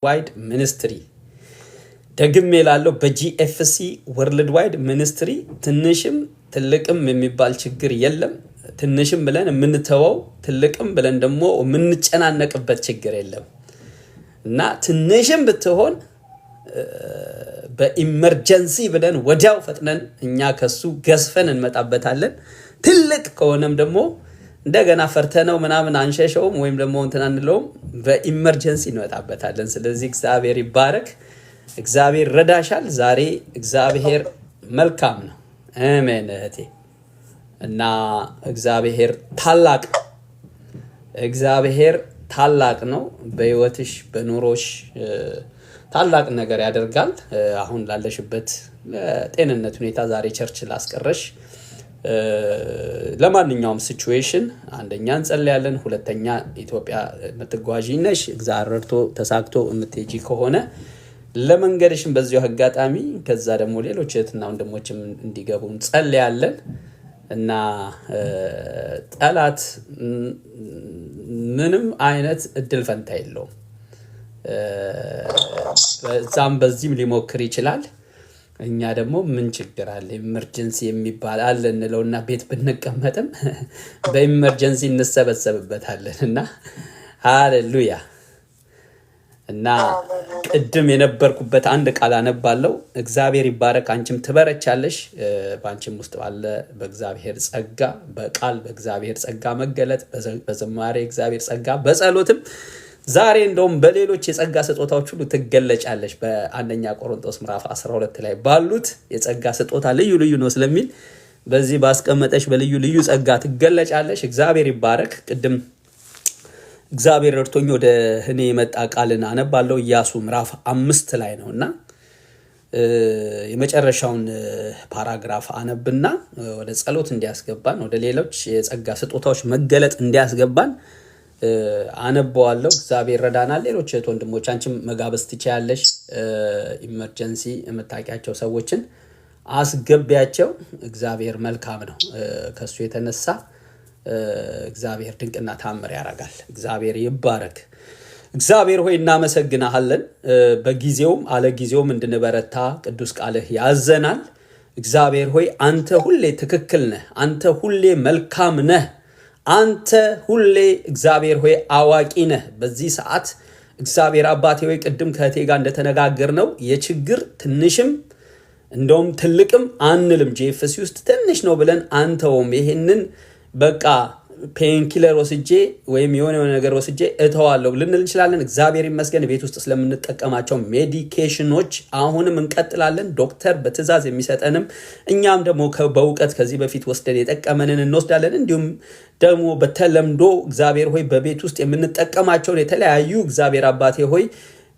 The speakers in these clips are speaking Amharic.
ዋይድ ሚኒስትሪ ደግሜ ላለው በጂኤፍሲ ወርልድ ዋይድ ሚኒስትሪ ትንሽም ትልቅም የሚባል ችግር የለም። ትንሽም ብለን የምንተወው ትልቅም ብለን ደግሞ የምንጨናነቅበት ችግር የለም እና ትንሽም ብትሆን በኢመርጀንሲ ብለን ወዲያው ፈጥነን እኛ ከሱ ገዝፈን እንመጣበታለን። ትልቅ ከሆነም ደግሞ እንደገና ፈርተነው ምናምን አንሸሸውም ወይም ደግሞ እንትን አንለውም፣ በኢመርጀንሲ እንመጣበታለን። ስለዚህ እግዚአብሔር ይባረክ። እግዚአብሔር ረዳሻል። ዛሬ እግዚአብሔር መልካም ነው። አሜን እህቴ። እና እግዚአብሔር ታላቅ ነው። በህይወትሽ በኑሮሽ ታላቅ ነገር ያደርጋል። አሁን ላለሽበት ጤንነት ሁኔታ ዛሬ ቸርች ላስቀረሽ ለማንኛውም ሲቹዌሽን አንደኛ እንጸልያለን፣ ሁለተኛ ኢትዮጵያ የምትጓዢ ነሽ እግዚአብሔር ረድቶ ተሳክቶ የምትሄጂ ከሆነ ለመንገድሽም በዚሁ አጋጣሚ ከዛ ደግሞ ሌሎች እህትና ወንድሞችም እንዲገቡ እንጸልያለን እና ጠላት ምንም አይነት እድል ፈንታ የለውም። በዛም በዚህም ሊሞክር ይችላል። እኛ ደግሞ ምን ችግር አለ? ኢመርጀንሲ የሚባል አለ እንለውና ቤት ብንቀመጥም በኢመርጀንሲ እንሰበሰብበታለን እና ሃሌሉያ። እና ቅድም የነበርኩበት አንድ ቃል አነባለሁ። እግዚአብሔር ይባረክ። አንቺም ትበረቻለሽ። በአንቺም ውስጥ ባለ በእግዚአብሔር ጸጋ፣ በቃል በእግዚአብሔር ጸጋ መገለጥ፣ በዝማሬ እግዚአብሔር ጸጋ፣ በጸሎትም ዛሬ እንደውም በሌሎች የጸጋ ስጦታዎች ሁሉ ትገለጫለሽ። በአንደኛ ቆሮንቶስ ምዕራፍ 12 ላይ ባሉት የጸጋ ስጦታ ልዩ ልዩ ነው ስለሚል በዚህ ባስቀመጠሽ በልዩ ልዩ ጸጋ ትገለጫለሽ። እግዚአብሔር ይባረክ። ቅድም እግዚአብሔር ረድቶኝ ወደ እኔ የመጣ ቃልን አነባለሁ። ኢያሱ ምዕራፍ 5 ላይ ነውና የመጨረሻውን ፓራግራፍ አነብና ወደ ጸሎት እንዲያስገባን ወደ ሌሎች የጸጋ ስጦታዎች መገለጥ እንዲያስገባን አነባዋለሁ። እግዚአብሔር ረዳናል። ሌሎች እህት ወንድሞች አንቺም መጋበዝ ትችያለሽ። ኢመርጀንሲ የምታውቂያቸው ሰዎችን አስገቢያቸው። እግዚአብሔር መልካም ነው። ከሱ የተነሳ እግዚአብሔር ድንቅና ታምር ያደርጋል። እግዚአብሔር ይባረክ። እግዚአብሔር ሆይ እናመሰግናለን። በጊዜውም አለጊዜውም እንድንበረታ ቅዱስ ቃልህ ያዘናል። እግዚአብሔር ሆይ አንተ ሁሌ ትክክል ነህ። አንተ ሁሌ መልካም ነህ። አንተ ሁሌ እግዚአብሔር ሆይ አዋቂ ነህ። በዚህ ሰዓት እግዚአብሔር አባቴ ሆይ ቅድም ከእቴ ጋር እንደተነጋገር ነው የችግር ትንሽም እንደውም ትልቅም አንልም። ጂኤፍሲ ውስጥ ትንሽ ነው ብለን አንተውም። ይሄንን በቃ ፔንኪለር ወስጄ ወይም የሆነ ነገር ወስጄ እተዋለሁ ልንል እንችላለን። እግዚአብሔር ይመስገን ቤት ውስጥ ስለምንጠቀማቸው ሜዲኬሽኖች አሁንም እንቀጥላለን። ዶክተር በትእዛዝ የሚሰጠንም እኛም ደግሞ በእውቀት ከዚህ በፊት ወስደን የጠቀመንን እንወስዳለን። እንዲሁም ደግሞ በተለምዶ እግዚአብሔር ሆይ በቤት ውስጥ የምንጠቀማቸውን የተለያዩ እግዚአብሔር አባቴ ሆይ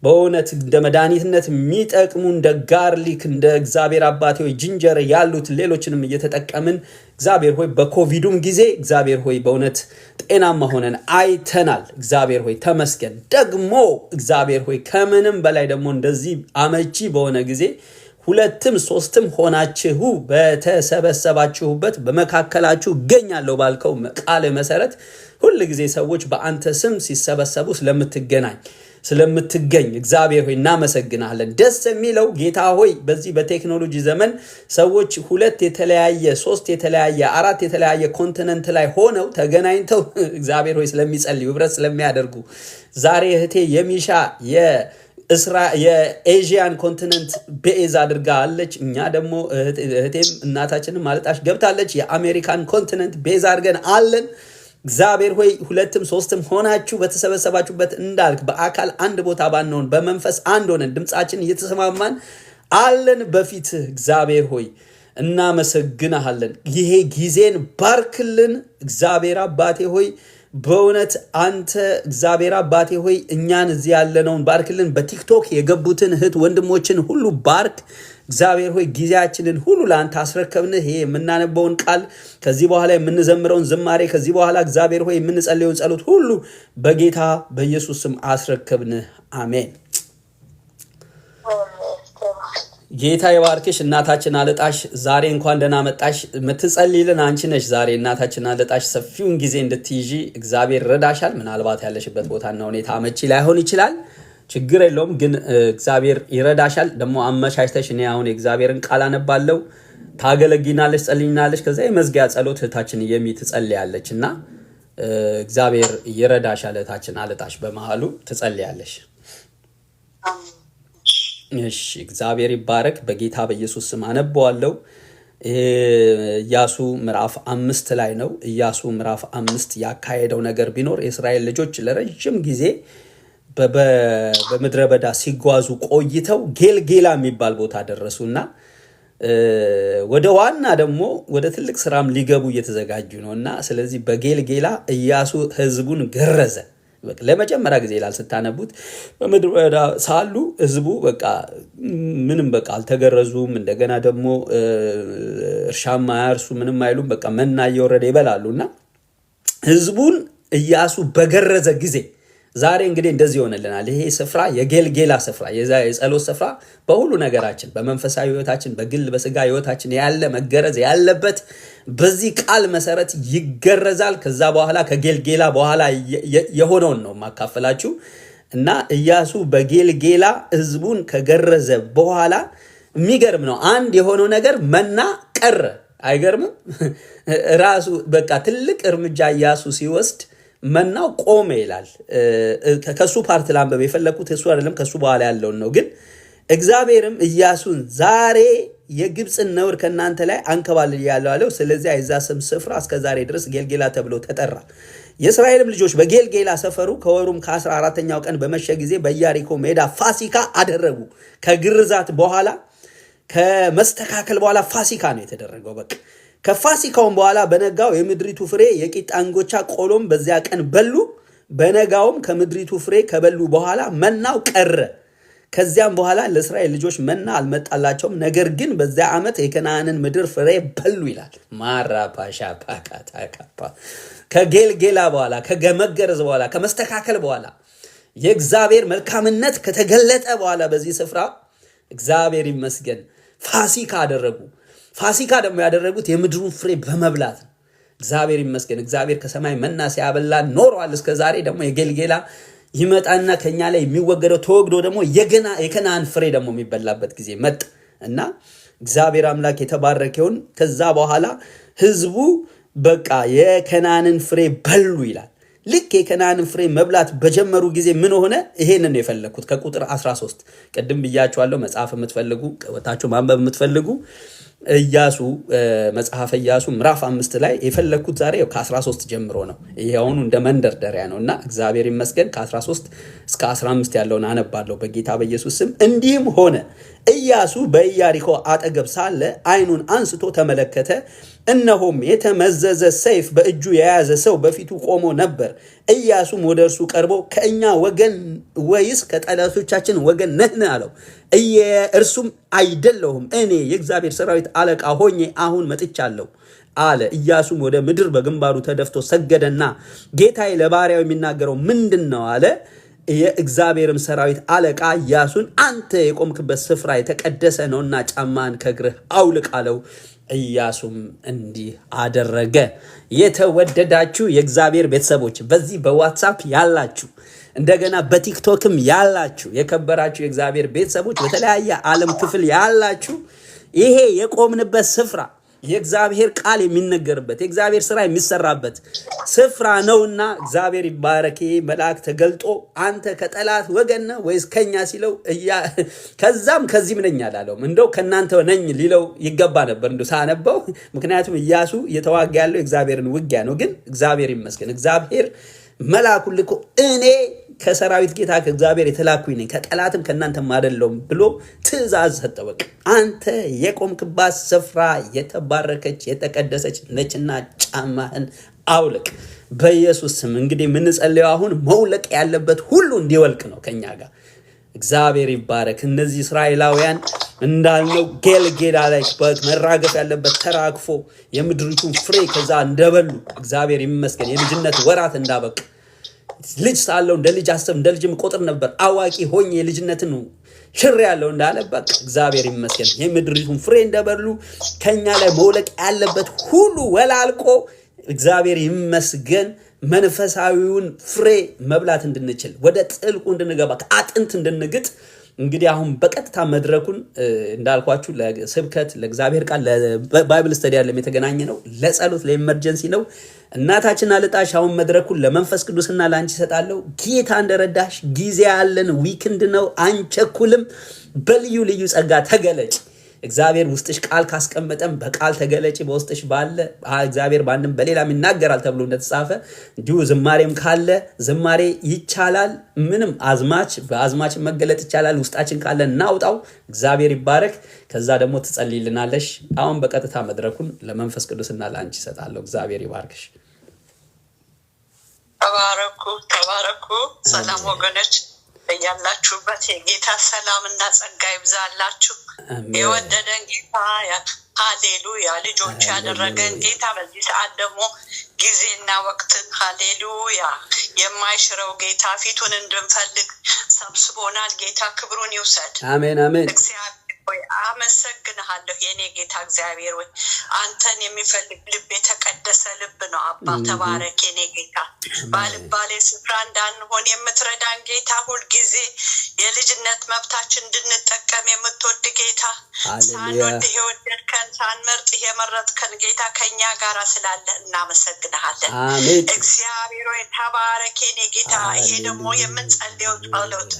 በእውነት እንደ መድኃኒትነት የሚጠቅሙ እንደ ጋርሊክ እንደ እግዚአብሔር አባቴ ሆይ ጅንጀር ያሉት ሌሎችንም እየተጠቀምን እግዚአብሔር ሆይ በኮቪዱም ጊዜ እግዚአብሔር ሆይ በእውነት ጤናማ ሆነን አይተናል። እግዚአብሔር ሆይ ተመስገን። ደግሞ እግዚአብሔር ሆይ ከምንም በላይ ደግሞ እንደዚህ አመቺ በሆነ ጊዜ ሁለትም ሶስትም ሆናችሁ በተሰበሰባችሁበት በመካከላችሁ እገኛለሁ ባልከው ቃል መሰረት ሁሉ ጊዜ ሰዎች በአንተ ስም ሲሰበሰቡ ስለምትገኝ እግዚአብሔር ሆይ እናመሰግናለን። ደስ የሚለው ጌታ ሆይ በዚህ በቴክኖሎጂ ዘመን ሰዎች 2 የተለያየ 3 የተለያየ 4 የተለያየ ኮንቲነንት ላይ ሆነው ተገናኝተው እግዚአብሔር ሆይ ስለሚጸልዩ ህብረት ስለሚያደርጉ ዛሬ እህቴ የሚሻ የኤዥያን ኮንቲነንት ቤዝ አድርጋ አለች። እኛ ደግሞ እህቴም እናታችንም ማለጣሽ ገብታለች። የአሜሪካን ኮንቲነንት ቤዝ አድርገን አለን። እግዚአብሔር ሆይ 2ም 3ም ሆናችሁ በተሰበሰባችሁበት እንዳልክ በአካል አንድ ቦታ ባንሆን በመንፈስ አንድ ሆነን ድምጻችን እየተሰማማን አለን በፊትህ። እግዚአብሔር ሆይ እናመሰግናለን። ይሄ ጊዜን ባርክልን እግዚአብሔር አባቴ ሆይ በእውነት አንተ እግዚአብሔር አባቴ ሆይ እኛን እዚህ ያለነውን ባርክልን። በቲክቶክ የገቡትን እህት ወንድሞችን ሁሉ ባርክ። እግዚአብሔር ሆይ ጊዜያችንን ሁሉ ለአንተ አስረከብንህ። ይሄ የምናነበውን ቃል ከዚህ በኋላ የምንዘምረውን ዝማሬ ከዚህ በኋላ እግዚአብሔር ሆይ የምንጸልየውን ጸሎት ሁሉ በጌታ በኢየሱስ ስም አስረከብንህ። አሜን። ጌታ ይባርክሽ እናታችን አለጣሽ። ዛሬ እንኳን ደህና መጣሽ። የምትጸልይልን አንቺ ነሽ። ዛሬ እናታችን አለጣሽ ሰፊውን ጊዜ እንድትይዢ እግዚአብሔር ረዳሻል። ምናልባት ያለሽበት ቦታና ሁኔታ አመቺ ላይሆን ይችላል። ችግር የለውም ግን እግዚአብሔር ይረዳሻል። ደግሞ አመቻችተሽ እኔ አሁን የእግዚአብሔርን ቃል አነባለሁ፣ ታገለግናለሽ፣ ጸልይናለሽ። ከዛ የመዝጊያ ጸሎት እህታችን ትጸልያለች እና እግዚአብሔር ይረዳሻል። እህታችን አለጣሽ በመሃሉ ትጸልያለሽ። እሺ እግዚአብሔር ይባረክ። በጌታ በኢየሱስ ስም አነበዋለሁ። ኢያሱ ምዕራፍ 5 ላይ ነው። ኢያሱ ምዕራፍ 5 ያካሄደው ነገር ቢኖር የእስራኤል ልጆች ለረጅም ጊዜ በምድረ በዳ ሲጓዙ ቆይተው ጌልጌላ የሚባል ቦታ ደረሱና ወደ ዋና ደግሞ ወደ ትልቅ ስራም ሊገቡ እየተዘጋጁ ነውና ስለዚህ በጌልጌላ ኢያሱ ህዝቡን ገረዘ። ለመጀመሪያ ጊዜ ይላል ስታነቡት በምድረ በዳ ሳሉ ህዝቡ በቃ ምንም በቃ አልተገረዙም። እንደገና ደግሞ እርሻማ ያርሱ ምንም አይሉም። በቃ መና እየወረደ ይበላሉና ህዝቡን ኢያሱ በገረዘ ጊዜ ዛሬ እንግዲህ እንደዚህ ይሆነልናል። ይሄ ስፍራ የጌልጌላ ስፍራ፣ የጸሎት ስፍራ በሁሉ ነገራችን፣ በመንፈሳዊ ህይወታችን፣ በግል በስጋ ህይወታችን ያለ መገረዝ ያለበት በዚህ ቃል መሰረት ይገረዛል። ከዛ በኋላ ከጌልጌላ በኋላ የሆነውን ነው ማካፈላችሁ እና ኢያሱ በጌልጌላ ህዝቡን ከገረዘ በኋላ የሚገርም ነው። አንድ የሆነው ነገር መና ቀረ። አይገርምም? ራሱ በቃ ትልቅ እርምጃ ኢያሱ ሲወስድ መናው ቆመ ይላል። ከሱ ፓርት ላንበብ የፈለኩት እሱ አይደለም፣ ከሱ በኋላ ያለውን ነው። ግን እግዚአብሔርም ኢያሱን ዛሬ የግብፅን ነውር ከእናንተ ላይ አንከባልያለሁ አለው። ስለዚህ የዛ ስም ስፍራ እስከ ዛሬ ድረስ ጌልጌላ ተብሎ ተጠራ። የእስራኤልም ልጆች በጌልጌላ ሰፈሩ። ከወሩም ከ14ኛው ቀን በመሸ ጊዜ በኢያሪኮ ሜዳ ፋሲካ አደረጉ። ከግርዛት በኋላ ከመስተካከል በኋላ ፋሲካ ነው የተደረገው። በቃ ከፋሲካውም በኋላ በነጋው የምድሪቱ ፍሬ የቂጣ እንጎቻ ቆሎም በዚያ ቀን በሉ። በነጋውም ከምድሪቱ ፍሬ ከበሉ በኋላ መናው ቀረ። ከዚያም በኋላ ለእስራኤል ልጆች መና አልመጣላቸውም። ነገር ግን በዚያ ዓመት የከነዓንን ምድር ፍሬ በሉ ይላል። ማራፓሻ ፓካታካፓ ከጌልጌላ በኋላ ከመገረዝ በኋላ ከመስተካከል በኋላ የእግዚአብሔር መልካምነት ከተገለጠ በኋላ በዚህ ስፍራ እግዚአብሔር ይመስገን ፋሲካ አደረጉ። ፋሲካ ደግሞ ያደረጉት የምድሩን ፍሬ በመብላት ነው። እግዚአብሔር ይመስገን። እግዚአብሔር ከሰማይ መና ሲያበላ ኖሯል። እስከ ዛሬ ደግሞ የጌልጌላ ይመጣና ከኛ ላይ የሚወገደው ተወግዶ ደግሞ የከነዓን ፍሬ ደግሞ የሚበላበት ጊዜ መጣ እና እግዚአብሔር አምላክ የተባረከ ይሁን። ከዛ በኋላ ህዝቡ በቃ የከነዓንን ፍሬ በሉ ይላል። ልክ የከነዓንን ፍሬ መብላት በጀመሩ ጊዜ ምን ሆነ? ይሄንን ነው የፈለኩት። ከቁጥር 13 ቅድም ብያችኋለሁ። መጽሐፍ የምትፈልጉ ወታችሁ ማንበብ የምትፈልጉ ኢያሱ መጽሐፈ ኢያሱ ምዕራፍ 5 ላይ የፈለኩት ዛሬ ከ13 ጀምሮ ነው። ይሄውን እንደ መንደርደሪያ ነውና እግዚአብሔር ይመስገን ከ13 እስከ 15 ያለውን አነባለሁ በጌታ በኢየሱስ ስም። እንዲህም ሆነ ኢያሱ በኢያሪኮ አጠገብ ሳለ ዓይኑን አንስቶ ተመለከተ፣ እነሆም የተመዘዘ ሰይፍ በእጁ የያዘ ሰው በፊቱ ቆሞ ነበር። ኢያሱም ወደ እርሱ ቀርቦ ከእኛ ወገን ወይስ ከጠላቶቻችን ወገን ነህን? አለው። እርሱም አይደለሁም፣ እኔ የእግዚአብሔር ሰራዊት አለቃ ሆኜ አሁን መጥቻለሁ አለ። ኢያሱም ወደ ምድር በግንባሩ ተደፍቶ ሰገደና ጌታዬ ለባሪያው የሚናገረው ምንድን ነው አለ። የእግዚአብሔርም ሰራዊት አለቃ ኢያሱን አንተ የቆምክበት ስፍራ የተቀደሰ ነውና ጫማን ከእግርህ አውልቅ አለው። ኢያሱም እንዲህ አደረገ። የተወደዳችሁ የእግዚአብሔር ቤተሰቦች፣ በዚህ በዋትሳፕ ያላችሁ እንደገና በቲክቶክም ያላችሁ የከበራችሁ የእግዚአብሔር ቤተሰቦች፣ በተለያየ ዓለም ክፍል ያላችሁ ይሄ የቆምንበት ስፍራ የእግዚአብሔር ቃል የሚነገርበት የእግዚአብሔር ስራ የሚሰራበት ስፍራ ነውና እግዚአብሔር ይባረክ። መልአክ ተገልጦ አንተ ከጠላት ወገን ነህ ወይስ ከኛ ሲለው ከዛም ከዚህም ነኝ አላለውም። እንደው ከናንተ ነኝ ሊለው ይገባ ነበር እንደው ሳነበው። ምክንያቱም ኢያሱ እየተዋጋ ያለው እግዚአብሔርን ውጊያ ነው። ግን እግዚአብሔር ይመስገን እግዚአብሔር መልአኩን ልኮ እኔ ከሰራዊት ጌታ ከእግዚአብሔር የተላኩኝ ነኝ ከጠላትም ከናንተም አይደለሁም ብሎ ትእዛዝ ሰጠ። በቃ አንተ የቆምክባት ስፍራ የተባረከች የተቀደሰች ነችና ጫማህን አውልቅ በኢየሱስ ስም። እንግዲህ የምንጸልየው አሁን መውለቅ ያለበት ሁሉ እንዲወልቅ ነው ከኛ ጋር። እግዚአብሔር ይባረክ። እነዚህ እስራኤላውያን እንዳልነው ጌልጌላ ላይ መራገፍ ያለበት ተራግፎ የምድሪቱን ፍሬ ከዛ እንደበሉ እግዚአብሔር ይመስገን። የልጅነት ወራት እንዳበቅ ልጅ ሳለው እንደ ልጅ አሰብ እንደ ልጅም ቆጥር ነበር፣ አዋቂ ሆኜ የልጅነትን ሽር ያለው እንዳለ በቃ እግዚአብሔር ይመስገን። የምድሪቱን ፍሬ እንደበሉ ከኛ ላይ መውለቅ ያለበት ሁሉ ወላልቆ እግዚአብሔር ይመስገን መንፈሳዊውን ፍሬ መብላት እንድንችል ወደ ጥልቁ እንድንገባ አጥንት እንድንግጥ እንግዲህ አሁን በቀጥታ መድረኩን እንዳልኳችሁ ለስብከት ለእግዚአብሔር ቃል ለባይብል ስተዲ ያለም የተገናኘ ነው። ለጸሎት ለኢመርጀንሲ ነው። እናታችን አልጣሽ አሁን መድረኩን ለመንፈስ ቅዱስና ላንቺ ሰጣለው። ጌታ እንደረዳሽ ጊዜ ያለን ዊክንድ ነው። አንቸኩልም። በልዩ ልዩ ጸጋ ተገለጭ። እግዚአብሔር ውስጥሽ ቃል ካስቀመጠም በቃል ተገለጪ። በውስጥሽ ባለ እግዚአብሔር ባንንም በሌላም ይናገራል ተብሎ እንደተጻፈ እንዲሁ ዝማሬም ካለ ዝማሬ ይቻላል። ምንም በአዝማች መገለጥ ይቻላል። ውስጣችን ካለ እናውጣው። እግዚአብሔር ይባረክ። ከዛ ደግሞ ትጸልይልናለሽ። አሁን በቀጥታ መድረኩን ለመንፈስ ቅዱስና ላንቺ ሰጣለሁ። እግዚአብሔር ይባርክሽ። ተባረኩ። ሰላም ወገኖች በያላችሁበት የጌታ ሰላምና ጸጋ ይብዛላችሁ። የወደደን ጌታ ሃሌሉያ ልጆች ያደረገን ጌታ በዚህ ሰዓት ደግሞ ጊዜና ወቅትን ሃሌሉያ የማይሽረው ጌታ ፊቱን እንድንፈልግ ሰብስቦናል። ጌታ ክብሩን ይውሰድ። አሜን አሜን። ሆይ አመሰግንሃለሁ የኔ ጌታ እግዚአብሔር ሆይ አንተን የሚፈልግ ልብ የተቀደሰ ልብ ነው። አባ ተባረክ የኔ ጌታ። ባልባሌ ስፍራ እንዳንሆን የምትረዳን ጌታ፣ ሁልጊዜ የልጅነት መብታችን እንድንጠቀም የምትወድ ጌታ፣ ሳንወድህ የወደድከን ሳንመርጥህ የመረጥከን ጌታ ከኛ ጋር ስላለ እናመሰግንሃለን። እግዚአብሔር ሆይ ተባረክ የኔ ጌታ። ይሄ ደግሞ የምንጸልየው ጸሎት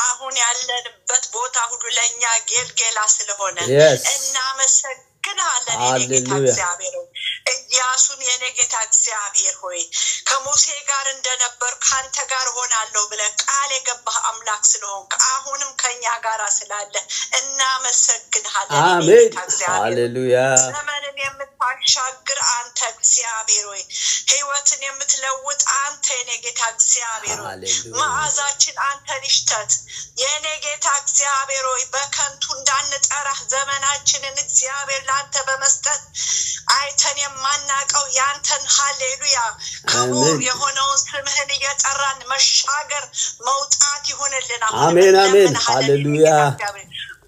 አሁን ያለንበት ቦታ ሁሉ ለኛ ጌልጌላ ስለሆነ እናመሰግናለን የኔ ጌታ እግዚአብሔር ሆይ። ኢያሱን የኔ ጌታ እግዚአብሔር ሆይ ከሙሴ ጋር እንደነበር ካንተ ጋር ሆናለሁ ብለህ ቃል የገባህ አምላክ ስለሆንክ አሁንም ከኛ ጋር ስላለ እናመሰግናለን የኔ ጌታ እግዚአብሔር። ሃሌሉያ። ዘመንን የምታሻግር አንተ እግዚአብሔር ሆይ፣ ህይወትን የምትለውጥ አንተ የኔ ጌታ እግዚአብሔር ሆይ፣ መዓዛችን አንተን ይሽተት የኔ ጌታ እግዚአብሔር ሆይ። በከንቱ እንዳንጠራህ ዘመናችንን እግዚአብሔር ለአንተ በመስጠት አይተን የማናቀው ያንተን ሃሌሉያ ክቡር የሆነውን ስምህን እየጠራን መሻገር መውጣት ይሁንልን። አሜን አሜን። ሃሌሉያ።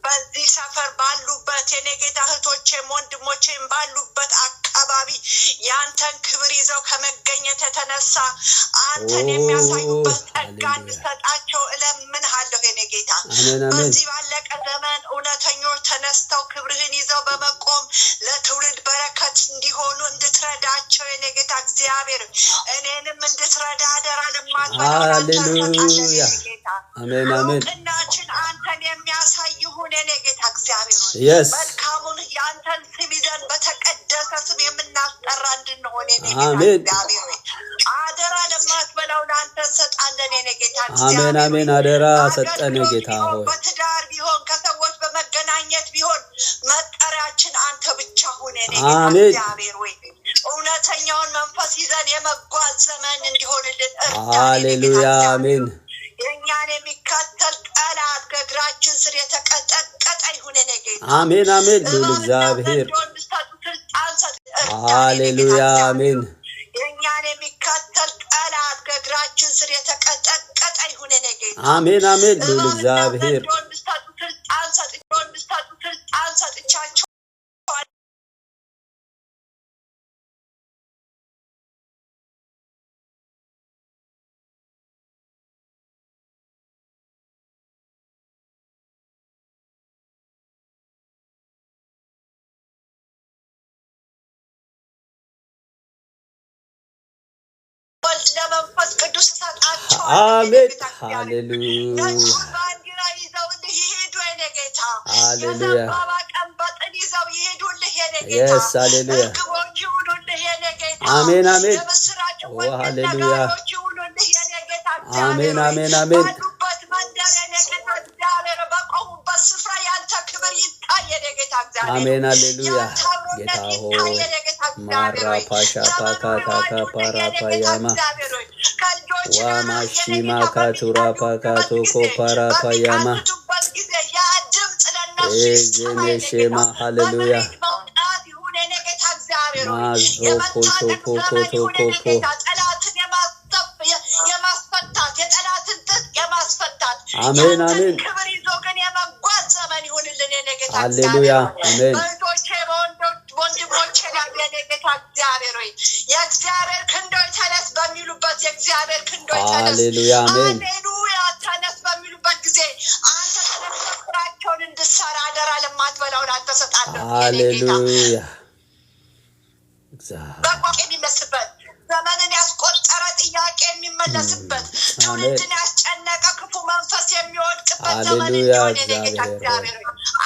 በዚህ ሰፈር ባሉበት የኔ ጌታ እህቶቼም ወንድሞቼም ባሉበት አካባቢ ያንተን ክብር ይዘው ከመገኘት የተነሳ አንተን የሚያሳዩበት ጸጋ እንድሰጣቸው እለምንሃለሁ የኔ ጌታ። በዚህ ባለቀ ዘመን እውነተኞች ተነስተው ክብርህን ይዘው በመቆም ለትውልድ በረከት እንዲሆኑ እንድትረዳቸው የኔ ጌታ እግዚአብሔር፣ እኔንም እንድትረዳ አደራ ሃሌሉያ። አሜን አሜን። እውቅናችን አንተን የሚያሳይ ይሁን የኔ ጌታ እግዚአብሔር። መልካሙን ያንተን ስም ይዘን በተቀደሰ ስም የምናስጠራ እንድንሆን የኔ ጌታ እግዚአብሔር አደራ ለማትበላው ለአንተ እንሰጣለን የኔ ጌታ እግዚአብሔር። አሜን አሜን። አደራ ሰጠን ጌታ ሆይ። በትዳር ቢሆን ከሰዎች በመገናኘት ቢሆን መጠሪያችን አንተ ብቻ ሁን የኔ ጌታ እግዚአብሔር ሆይ። እውነተኛውን መንፈስ ይዘን የመጓዝ ዘመን እንዲሆንልን ሃሌሉያ። አሜን። የእኛን የሚከተል ጠላት ከእግራችን ስር የተቀጠቀጠ ይሁን የኔ ጌታ። አሜን አሜን። እግዚአብሔር ሃሌሉያ። አሜን። የእኛን የሚከተል ጠላት ከእግራችን ስር የተቀጠቀጠ ይሁን የኔ ጌታ። አሜን አሜን። እግዚአብሔር ስልጣን ሰጥቻቸው ለመንፈስ ቅዱስ ሰጣቸው። አሜን ሃሌሉያ። ባንዲራ ይዘው ይሄዱ የኔ ጌታ። ሃሌሉያ። የዘንባባ ቀንበጥን ይዘው ይሄዱልህ የኔ ጌታ። ሃሌሉያ። እርግቦች ይሁኑልህ የኔ ጌታ። አሜን አሜን። የምስራች ሃሌሉያ። ይሁኑልህ የኔ ጌታ። አሜን አሜን አሜን። ባሉበት መንደር የኔ ጌታ እግዚአብሔር በቆሙበት ስፍራ ያንተ ክብር ይታይ የኔ ጌታ እግዚአብሔር። አሜን ሃሌሉያ። ጌታ ሆይ ማራፓሻ ፓካታካ ፓራፓያማ ዋማሺማ ካቱራ ፓካቶ ኮፓራፓያማ ኤዜሜሼማ ሃሌሉያ ማዞ ኮቶ ኮቶ ኮቶ የማስፈታት የጠላትን ትጥቅ የማስፈታት አሜን አሜን። ክብር ይዞ ግን የመጓዝ ዘመን ይሁንልን የኔ ጌታ ሃሌሉያ አሜን። በእህቶቼ በወንድሞቼ ላይ የኔ ጌታ እግዚአብሔር ሆይ የእግዚአብሔር ክንዶች ተነስ በሚሉበት ተነስ ሃሌሉያ አሜን ሃሌሉያ ተነስ በሚሉበት ጊዜ አንተ ተነስራቸውን እንድሰራ አደራ ለማትበላው ላንተ ሰጣለሁ ሃሌሉያ በቆቅ የሚመስበት ዘመንን ያስቆጠረ ጥያቄ የሚመለስበት ትውልድን ያስጨነቀ ክፉ መንፈስ የሚወድቅበት ዘመን እንዲሆን የጌታ እግዚአብሔር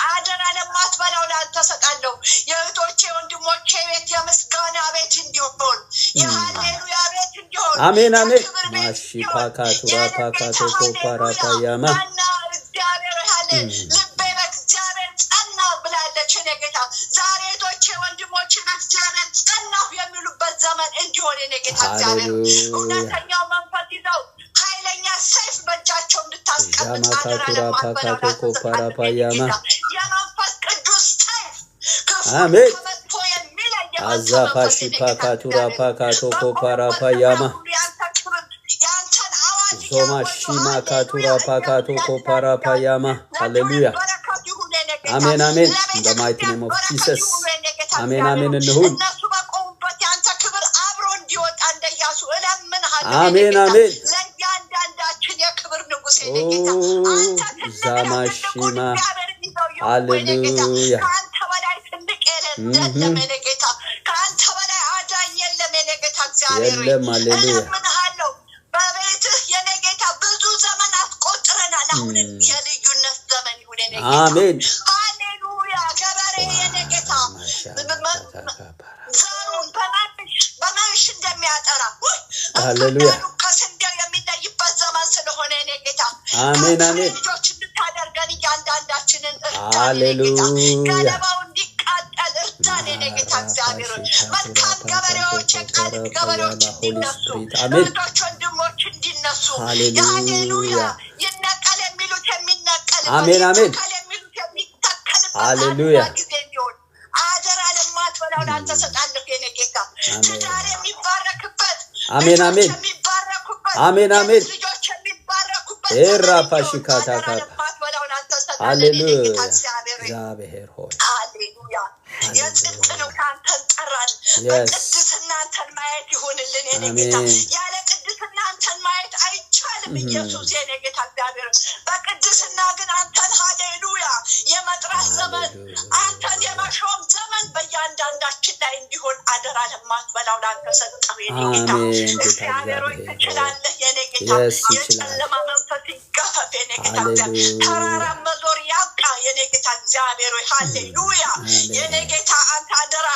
አደራ ለማትበላው ላንተ ሰጣለሁ የእህቶቼ ወንድሞቼ ቤት የምስጋና ቤት እንዲሆን የሃሌሉያ ቤት እንዲሆን አሜን አሜን ማሺ ፓካቱ ራፓካቱ ኮፓራፓያማ እግዚአብሔር ሃሌ ልቤ በእግዚአብሔር ጸና ብላለች የጌታ ዛሬ እህቶቼ ወንድሞቼ በእግዚአብሔር ጸናሁ የሚሉበት ዘመን እንዲሆን የጌታ እግዚአብሔር እውነተኛው መንፈስ ይዘው ኃይለኛ ሰይፍ በእጃቸው እንድታስቀምጥ አደራ ለማትበላው ኮፓራፓያማ የመንፈስ ቅዱስ ሰይፍ አሜን ከመጥፎ የሚለይ አዛፋሺ ፓካቱ ራፓካቱ ኮፓራፓያማ ያንተን አዋጅ ዞማሺ ማካቱ ራፓካቱ ኮፓራፓያማ ሃሌሉያ አሜን አሜን በማይቲ ኔም ኦፍ ጂሰስ አሜን አሜን እንሁን እነሱ በቆሙበት ያንተ ክብር አብሮ እንዲወጣ እንደያሱ እለምንሃለሁ አሜን አሜን ለእያንዳንዳችን የክብር ንጉሥ የጌታ አንተ ዛማሺማ ሃሌሉያ ከአንተ በላይ ትልቅ የለም የጌታ ከአንተ በላይ አዳኝ የለም የጌታ እግዚአብሔር የለም ሃሌሉያ እለምንሃለሁ በቤትህ የጌታ ብዙ ዘመን አስቆጥረናል አሁን የልዩነት ዘመን ይሁን የጌታ አሜን ሃሌሉያ ገበሬ የጌታ ዘሩን በመንሽ እንደሚያጠራ ሃሌሉያ ከስንዴው የሚለይበት ዘመን ስለሆነ የጌታ አሜን አሜን ልጆች እንድታደርገን እያንዳንዳችንን ሃሌሉያ ገለባው እንዲቃጠል እርዳን የጌታ እግዚአብሔር መልካም ገበሬዎች የቃል ገበሬዎች እንዲነሱ እህቶች ወንድሞች እንዲነሱ ሃሌሉያ ይነቀል የሚሉት የሚነቀል አሜን አሜን የሚሉት የሚተከልበት ሃሌሉያ ጊዜ እንዲሆን አደራ ለማትበላው ላንተ ሰጣለሁ የጌታ ትዳር የሚባረክበት አሜን አሜን የሚባረኩበት አሜን አሜን ልጆች የሚባረኩበት ኤራፋሽካታካ ሃሌሉያ እግዚአብሔር ሆይ ሃሌሉያ የጽድቅን ካንተን ጠራን በቅድስና አንተን ማየት ይሁንልን የጌታ ያለ ቅድስና አንተን ማየት አይቻልም ኢየሱስ የጌታ እግዚአብሔር በቅድስና ግን አንተን ሃሌሉያ የመጥራት ዘመን አንተን የመሾም ዘመን በእያንዳንዳችን ላይ እንዲሆን አደራ ለማትበላው ላንተ ሰጠሁ የጌታ እግዚአብሔር ሆይ ትችላለህ የጌታ የጨለማ መንፈስ ይገፈፍ የጌታ እግዚአብሔር ተራራ መዞር ያብቃ የጌታ እግዚአብሔር ሆይ ሃሌሉያ የጌታ አንተ አደራ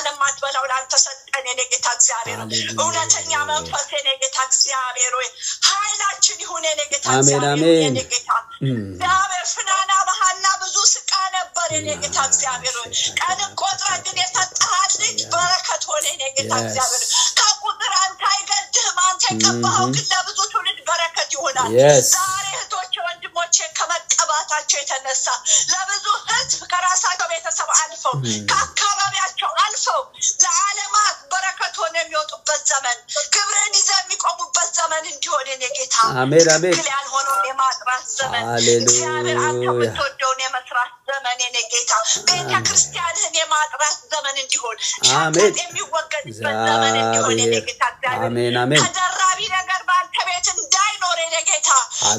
ለማትበላው ላንተ ሰጠን የጌታ እግዚአብሔር እውነተኛ መንፈስ የጌታ እግዚአብሔር ሆይ ኃይላችን ይሁን የጌታ እግዚአብሔር የጌታ እግዚአብሔር ፍናና ባህና ብዙ ስቃ ነበር የጌታ እግዚአብሔር ሆይ ቀን ቆጥረ ግን የሰጠሃት ልጅ በረከት ሆነ የጌታ እግዚአብሔር ከቁጥር አንተ አይገድህም አንተ የቀባኸው ግን ለብዙ ትውልድ በረከት ይሆናል ዛሬ እህቶቼ ወንድሞቼ ከመቀባታቸው የተነሳ ለብዙ ህዝብ ከራሳቸው ቤተሰብ አልፈው ከአካባቢያቸው አልፈው ለዓለማት በረከት ሆነ የሚወጡበት ዘመን ክብርን ይዘው የሚቆሙበት ዘመን እንዲሆን የጌታ አሜን አሜን ያልሆነውን የማጥራት ዘመን እግዚአብሔር አንተ የምትወደውን የመስራት ዘመን የጌታ ቤተ ክርስቲያንህን የማጥራት ዘመን እንዲሆን ሸቀጥ የሚወገድበት ዘመን እንዲሆን የጌታ አሜን አሜን ተደራቢ ነገር በአንተ ቤት እንዳይኖር የጌታ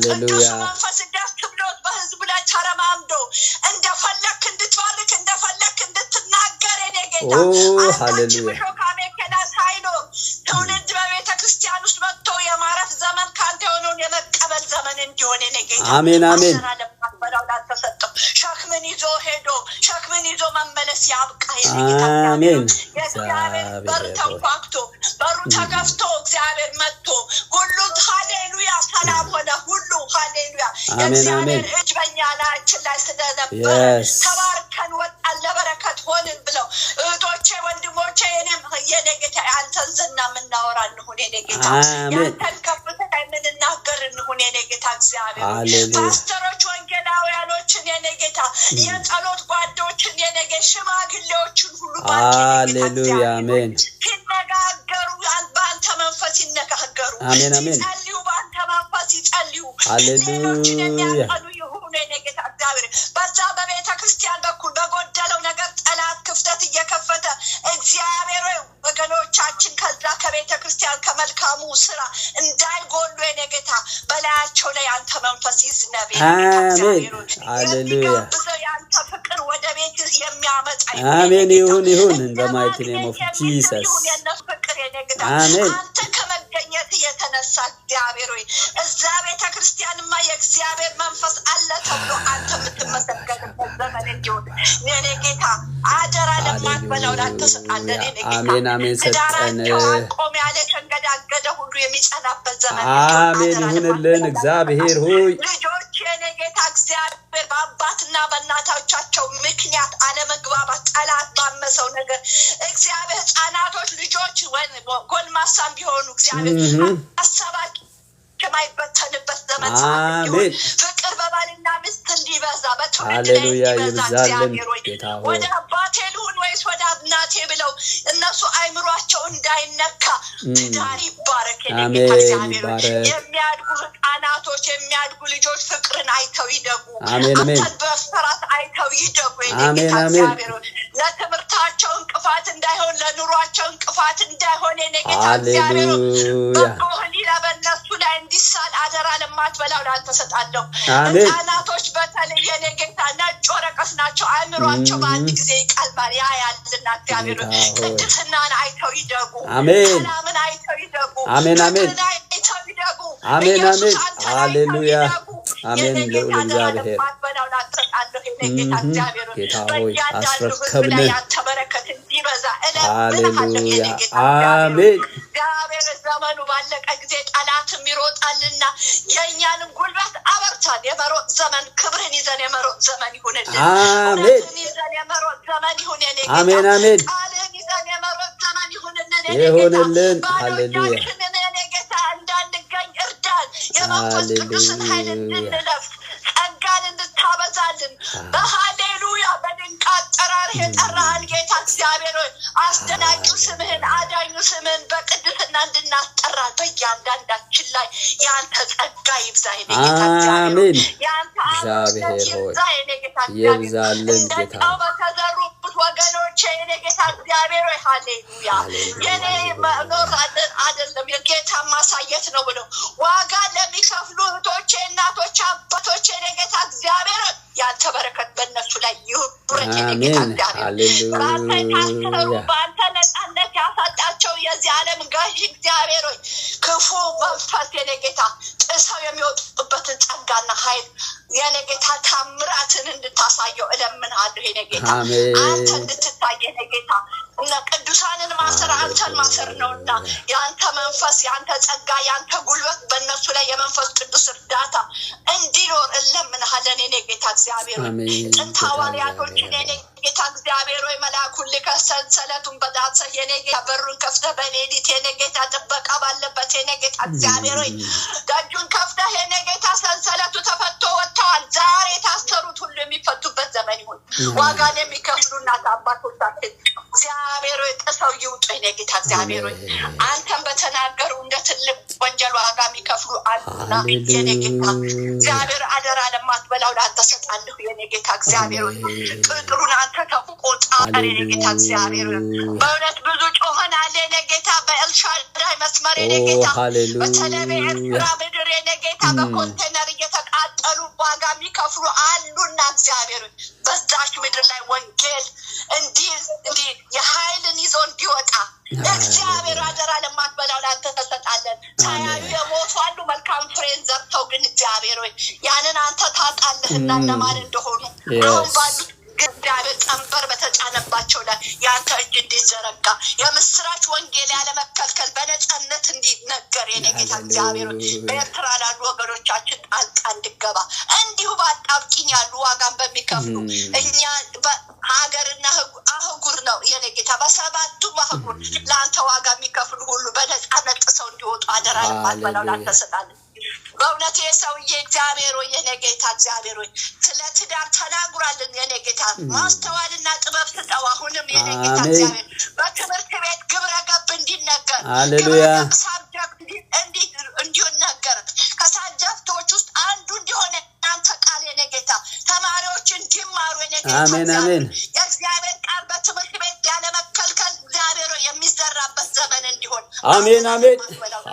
ቅዱስ መንፈስ ደስ ብሎት በህዝቡ ላይ ተረማምዶ እንደፈለክ እንድትባርክ እንደፈለክ እንድትናገር የጌታ ሃሌሉያ ሾካሜከና ሳይኖር ትውልድ በቤተ ክርስቲያን ውስጥ መጥቶ የማረፍ ዘመን ካንተ የሆነውን የመቀበል ዘመን እንዲሆን የጌታ አሜን አሜን ሸክምን ይዞ ሄዶ ሸክምን ይዞ መመለስ ያብቃ የጌታ አሜን እግዚአብሔር በር ተንኳክቶ በሩ ተገፍቶ እግዚአብሔር መጥቶ ሁሉ ሃሌሉያ ሰላም ሆነ ሁሉ ሃሌሉያ የእግዚአብሔር እጅ በእኛ ላይ ስለነበረ ተባርከን ወጣን ለበረከት ሆንን ብለው እህቶቼ ወንድሞቼ የኔም የኔጌታ አንተን ዝና የምናወራ እንሁን የኔጌታ ያንተን ከፍታ የምንናገር እንሁን የኔጌታ እግዚአብሔር ፓስተሮች ወንጌላውያኖችን የኔጌታ የጸሎት ጓዶችን የኔጌ ሽማግሌዎችን ሁሉ ሃሌሉያ አሜን ሲነጋገሩ በአንተ መንፈስ ይነጋገሩ ሲጸልዩ በአንተ መንፈስ ይጸልዩ ሌሎችን የሚያቀሉ ይሁኑ የኔጌታ እግዚአብሔር በዛ በቤተ ክርስቲያን በኩል በጎደለው ነገር ጠላት ክፍተት እየከፈተ እግዚአብሔር ወገኖቻችን ከዛ ከቤተ ክርስቲያን ከመልካሙ ስራ እንዳይጎሉ የኔ ጌታ በላያቸው ላይ አንተ መንፈስ ይዝነብ። አሜን ሃሌሉያ ያንተ ፍቅር ወደ ቤት የሚያመጣ አሜን ይሁን በማይቲ ኔም ኦፍ ጂሰስ አሜን አንተ ከመገኘት የተነሳ እግዚአብሔር ሆይ እዛ ቤተ ክርስቲያንማ የእግዚአብሔር መንፈስ አለ ተብሎ አንተ የምትመሰገንበት ዘመን እንዲሆን የኔ ጌታ አደራ ለማትበላው ላንተ ሰጣለን። የኔ ጌታ አሜን ሰጠን ቆም ያለ ከንገዳገደ ሁሉ የሚጸናበት ዘመን አሜን ይሁንልን እግዚአብሔር ሆይ ልጆች የኔ ጌታ እግዚአብሔር በአባትና በእናቶቻቸው ምክንያት አለመግባባት ጠላት ባመሰው ነገር እግዚአብሔር ህፃናቶች ልጆች ጎልማሳም ቢሆኑ እግዚአብሔር አሳባቸው የማይበተንበት ዘመን አሜን ፍቅር በባልና ሚስት እንዲበዛ ሃሌሉያ ይብዛልን ጌታ ሆይ ወደ አባቴ ልሁን ወይስ ወደ እናቴ ብለው እነሱ አይምሯቸው እንዳይነካ ትዳር ይባረክ። አሜን የሚያድጉ ህፃናቶች የሚያድጉ ልጆች ፍቅርን አይተው ይደጉ። አሜን በፍራት አይተው ይደጉ። አሜን ለትምህርታቸው እንቅፋት እንዳይሆን ለኑሯቸው እንቅፋት እንዳይሆን ሃሌሉያ በእነሱ ላይ እንዲሳል አደራ ለማትበላው ላንተ ሰጣለሁ። አሜን ህፃናቶች በተለይ የኔ ጌታ ነጭ ወረቀት ናቸው። አይምሯቸው በአንድ ጊዜ ይቀልባል። ያ ያልና እግዚአብሔር ቅድስናን አይተው ይደጉ። አሜን ሰላምን አይተው ይደጉ። አሜን አሜን አይተው ይደጉ። አሜን አሜን ሃሌሉያ አሜን ልዑል እግዚአብሔር ጌታ ሆይ አስረከብን። በረከት እንዲበዛ ሃሌሉያ አሜን እግዚአብሔር ዘመኑ ባለቀ ጊዜ ጠላትም ይሮጣልና የእኛንም ጉልበት አበርታን። የመሮጥ ዘመን ክብርን ይዘን የመሮጥ ዘመን ይሁንልን። አሜን ይዘን የመሮጥ ዘመን ይሁን። አሜን አሜን ቃልን ይዘን የመሮጥ ዘመን ይሁንልን። ይሁንልን ሃሌሉያ ጌታ እንዳንገኝ እርዳን። የመንፈስ ቅዱስን ኃይል እንድንለፍ ጸጋን እንድታበዛልን በሃሌሉያ በድንቅ አጠራር የጠራህን ጌታ እግዚአብሔር ሆይ አስደናቂው ስምህን አዳኙ ስምህን በቅድስና እንድናስጠራ በእያንዳንዳችን ላይ የአንተ ጸጋ ይብዛ። አሜን እግዚአብሔር ሆይ ይብዛልን ጌታ በተዘሩበት ወገኖቼ የኔ ጌታ እግዚአብሔር ሆይ ሃሌሉያ የኔ መኖር አይደለም የጌታ ማሳየት ነው ብለው ዋጋ ለሚከፍሉ እህቶቼ እናቶቼ አባቶቼ የኔ ጌታ እግዚአብሔር ያንተ በረከት በእነሱ ላይ ይሁን። አሜን ሃሌሉያ በአንተ ነፃነት ያሳጣቸው የዚህ ዓለም ገዥ እግዚአብሔር ሆይ ክፉ መንፈስ የኔ ጌታ ጥሰው የሚወጡበትን ጸጋና ኃይል የኔ ጌታ ታምራትን እንድታሳየው እለምንሃለሁ። የኔ ጌታ አንተ እንድትታይ የኔ ጌታ እና ቅዱሳንን ማሰር አንተን ማሰር ነውና ያንተ መንፈስ ያንተ ጸጋ ያንተ ጉልበት በእነሱ ላይ የመንፈስ ቅዱስ እርዳታ እንዲኖር እለምንሃለን። የኔ ጌታ እግዚአብሔር ጥንት ሐዋርያቶችን የኔ ጌታ እግዚአብሔር ሆይ መልአኩን ልከህ ሰንሰለቱን በጣጥሰህ የኔ ጌታ በሩን ከፍተህ በሌሊት የኔ ጌታ ጥበቃ ባለበት የኔ ጌታ እግዚአብሔር ሆይ ደጁን ከፍተህ የኔ ጌታ ሰንሰለቱ ተፈቶ ወጥተዋል። ዛሬ የታሰሩት ሁሉ የሚፈቱበት ዘመን ይሁን። ዋጋን የሚከፍሉ እናት አባቶቻችን እግዚአብሔር ሆይ ጥሰው ይውጡ። የኔ ጌታ እግዚአብሔር ሆይ አንተን በተናገሩ እንደ ትልቅ ወንጀል ዋጋ የሚከፍሉ አሉና የኔ ጌታ እግዚአብሔር አደራ ለማትበላው ላንተ ሰጣለሁ። የኔ ጌታ እግዚአብሔር ሆይ ቅጥሩን አንተ ተቆጣጠር። የኔ ጌታ እግዚአብሔር በእውነት ብዙ ጮኸናል። የኔ ጌታ በኤልሻዳይ መስመር የኔ ጌታ በተለይ በኤርትራ ምድር የኔ ጌታ በኮንቴነር እየተቃጠሉ ዋጋ የሚከፍሉ አሉና እግዚአብሔር በዛች ምድር ላይ ወንጌል እንዲህ የኃይልን ይዞ እንዲወጣ እግዚአብሔር አደራ ለማትበላው ላንተ ተሰጣለን። ሳያዩ የሞቱ አሉ መልካም ፍሬን ዘርተው ግን እግዚአብሔር ሆይ ያንን አንተ ታውቃለህና እነማን እንደሆኑ አሁን ባሉት እግዚአብሔር ቀንበር በተጫነባቸው ላይ ያንተ እጅ እንዲዘረጋ የምስራች ወንጌል ያለመከልከል በነፃነት እንዲነገር የኔ ጌታ እግዚአብሔር በኤርትራ ላሉ ወገኖቻችን ጣልቃ እንድገባ እንዲሁ በአጣብቂኝ ያሉ ዋጋን በሚከፍሉ እኛ ሀገርና አህጉር ነው የኔ ጌታ በሰባቱም አህጉር ለአንተ ዋጋ የሚከፍሉ ሁሉ በነፃነት ጥሰው እንዲወጡ አደራ ለማትበላው ላንተ ሰጣለን። በእውነት የሰውዬ እግዚአብሔር ሆይ የኔ ጌታ እግዚአብሔር ሆይ ስለ ትዳር ተናግሯልን። የኔ ጌታ ማስተዋልና ጥበብ ስጠው። አሁንም የኔ ጌታ እግዚአብሔር በትምህርት ቤት ግብረ ገብ እንዲነገር ሃሌሉያ ሳብጀክት እንዲነገር ከሳብጀክቶች ውስጥ አንዱ እንዲሆን አንተ ቃል የኔ ጌታ ተማሪዎች አሜን አሜን የእግዚአብሔር ቃል በትምህርት ቤት ያለ መከልከል እግዚአብሔር የሚዘራበት ዘመን እንዲሆን አሜን አሜን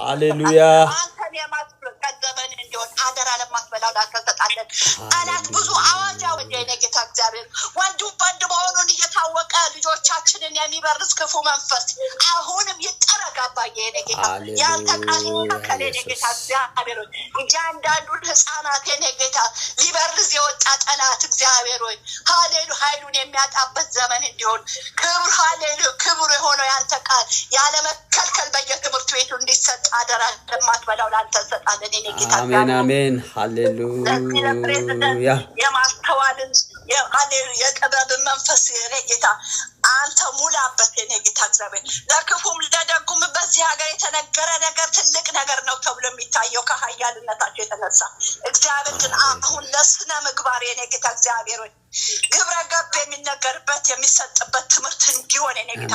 ሃሌሉያ አንተን የማስበቀል ዘመን እንዲሆን አደራ ለማስበላው ዳከሰጣለን አላት ብዙ አዋጅ አወጀ የጌታ እግዚአብሔር ወንዱ ወንድ መሆኑን እየታወቀ ልጆቻችንን የሚበርዝ ክፉ መንፈስ አሁንም ይጠረጋባየ የጌታ ያንተ ቃል ከከለ የጌታ እግዚአብሔር እያንዳንዱን ህፃናት የጌታ ሊበርዝ የወጣ ጠላት እግዚአብሔር ሆይ ሃሌሉያ ኃይሉን የሚያጣበት ዘመን እንዲሆን ክብር ሃሌሉያ ክብር የሆነው ያንተ ቃል ያለ መከልከል በየትምህርት ቤቱ እንዲሰጥ አደራ ለማትበላው ላንተ ሰጣለን የጌታ አሜን አሜን ሃሌሉያ የማስተዋልን የሃሌሉያ የጥበብ መንፈስ የጌታ አንተ ሙላበት የጌታ እግዚአብሔር ለክፉም ለደጉም በዚህ ሀገር የተነገረ ነገር ትልቅ ነገር ነው ተብሎ የሚታየው ከኃያልነታቸው የተነሳ እግዚአብሔር ግን አሁን ለስነ ምግባር የጌታ እግዚአብሔር ግብረ ገብ የሚነገርበት የሚሰጥበት ትምህርት እንዲሆን የጌታ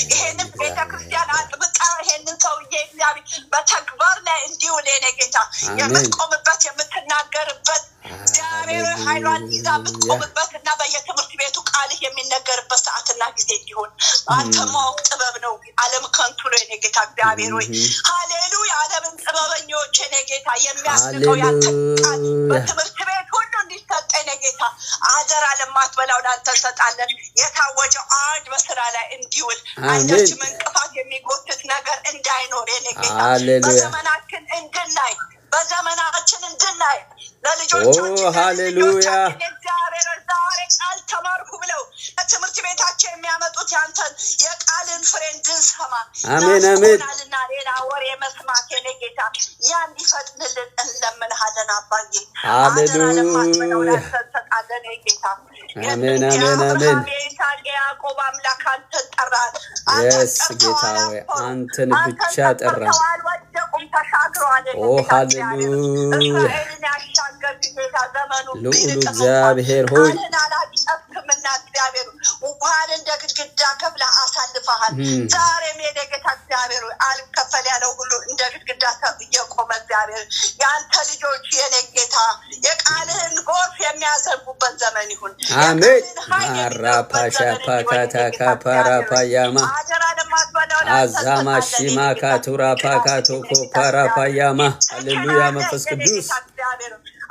ይሄንን ቤተክርስቲያን አጥብቃ ይሄንን ሰውዬ እግዚአብሔር በተግባር ላይ እንዲውል የጌታ የምትቆምበት የምትናገርበት እግዚአብሔር ኃይሏን ይዛ የምትቆምበት እና በየትምህርት ቤቱ ቃልህ የሚነገርበት ሰዓትና ጊዜ እንዲሆን አንተ ማወቅ ጥበብ ነው ዓለም ከንቱ ነው የጌታ እግዚአብሔር ሆይ ሃሌሉያ ዓለምን ጥበበኞች የጌታ የሚያስቀው ያንተ ቃል በትምህርት ቤት ሁሉ እንዲሰጥ የጌታ አደራ ለማትበላው ላንተ ሰጣለን የታወጀው አዋጅ በስራ ላይ እንዲውል አንዳችም እንቅፋት የሚጎትት ነገር እንዳይኖር የጌታ በዘመናችን እንድናይ ለልጆቻችን ሃሌሉያ እግዚአብሔር ዛሬ ቃል ተማርኩ ብለው ትምህርት ቤታቸው የሚያመጡት ያንተን የቃልን ፍሬ እንድንሰማ አሜን አሜን እና ሌላ ወሬ መስማት የጌታ ያን ይፈጥንልን እንለምንሃለን አባዬ ሃሌሉያ ተሰጣለን የጌታ አሜን አሜን አሜን ያዕቆብ አምላክ አንተን ጠራን ጌታ ሆይ አንተን ብቻ ጠራን ሃሌሉያ ልዑል እግዚአብሔር ሆይ ውሃን እንደ ግድግዳ ከፍላ አሳልፈሃል ዛሬም የጌታ እግዚአብሔር አልከፈል ያለው ሁሉ እንደ ግድግዳ እየቆመ እግዚአብሔር የአንተ ልጆች የጌታ የቃልህን ጎርፍ የሚያዘንቡበት ዘመን ይሁን አሜን አራፓሻ ፓካታ ካፓራፓያማ አዛማሺማ ካቱራ ፓካቶ ኮፓራፓያማ ሃሌሉያ መንፈስ ቅዱስ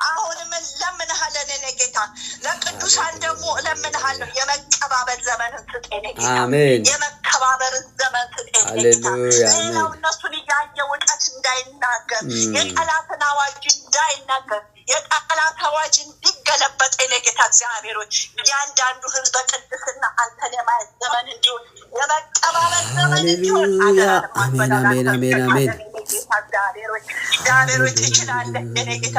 አሁንም ለምንሃለን ጌታ ለቅዱሳን ደግሞ ለምንሃለሁ የመቀባበል ዘመንን ስጠኝ አሜን የመከባበር ዘመን ስጠኝ ሃሌሉያ ሌላው እነሱን እያየ ውቀት እንዳይናገር የጠላትን አዋጅ እንዳይናገር የጠላት አዋጅ እንዲገለበጥ ጌታ እግዚአብሔር እያንዳንዱ ህዝብ በቅድስና አንተን የማየት ዘመን እንዲሆን የመቀባበል ዘመን እንዲሆን አሜን አሜን አሜን አሜን እግዚአብሔር ትችላለህ ጌታ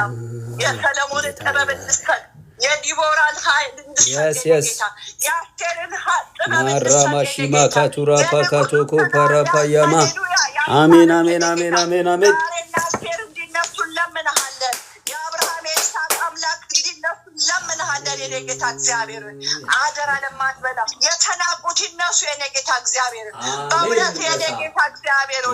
የሰለሞንን ጥበብ እንድሰጥ የዲቦራን ኃይል እንድሰጥ የአስቴርን ጥበብ ማራማሺማ ካቱራ ፓካቶ ኮፓራፓያማ አሜን አሜን አሜን አሜን አሜን አስቴር እንዲነሱ ለምንሃለን የአብርሃም የይስሐቅ አምላክ እንዲነሱ ለምንሃለን የጌታ እግዚአብሔር አደራ ለማትበላ የተናቁት ይነሱ የጌታ እግዚአብሔር በእውነት የጌታ እግዚአብሔር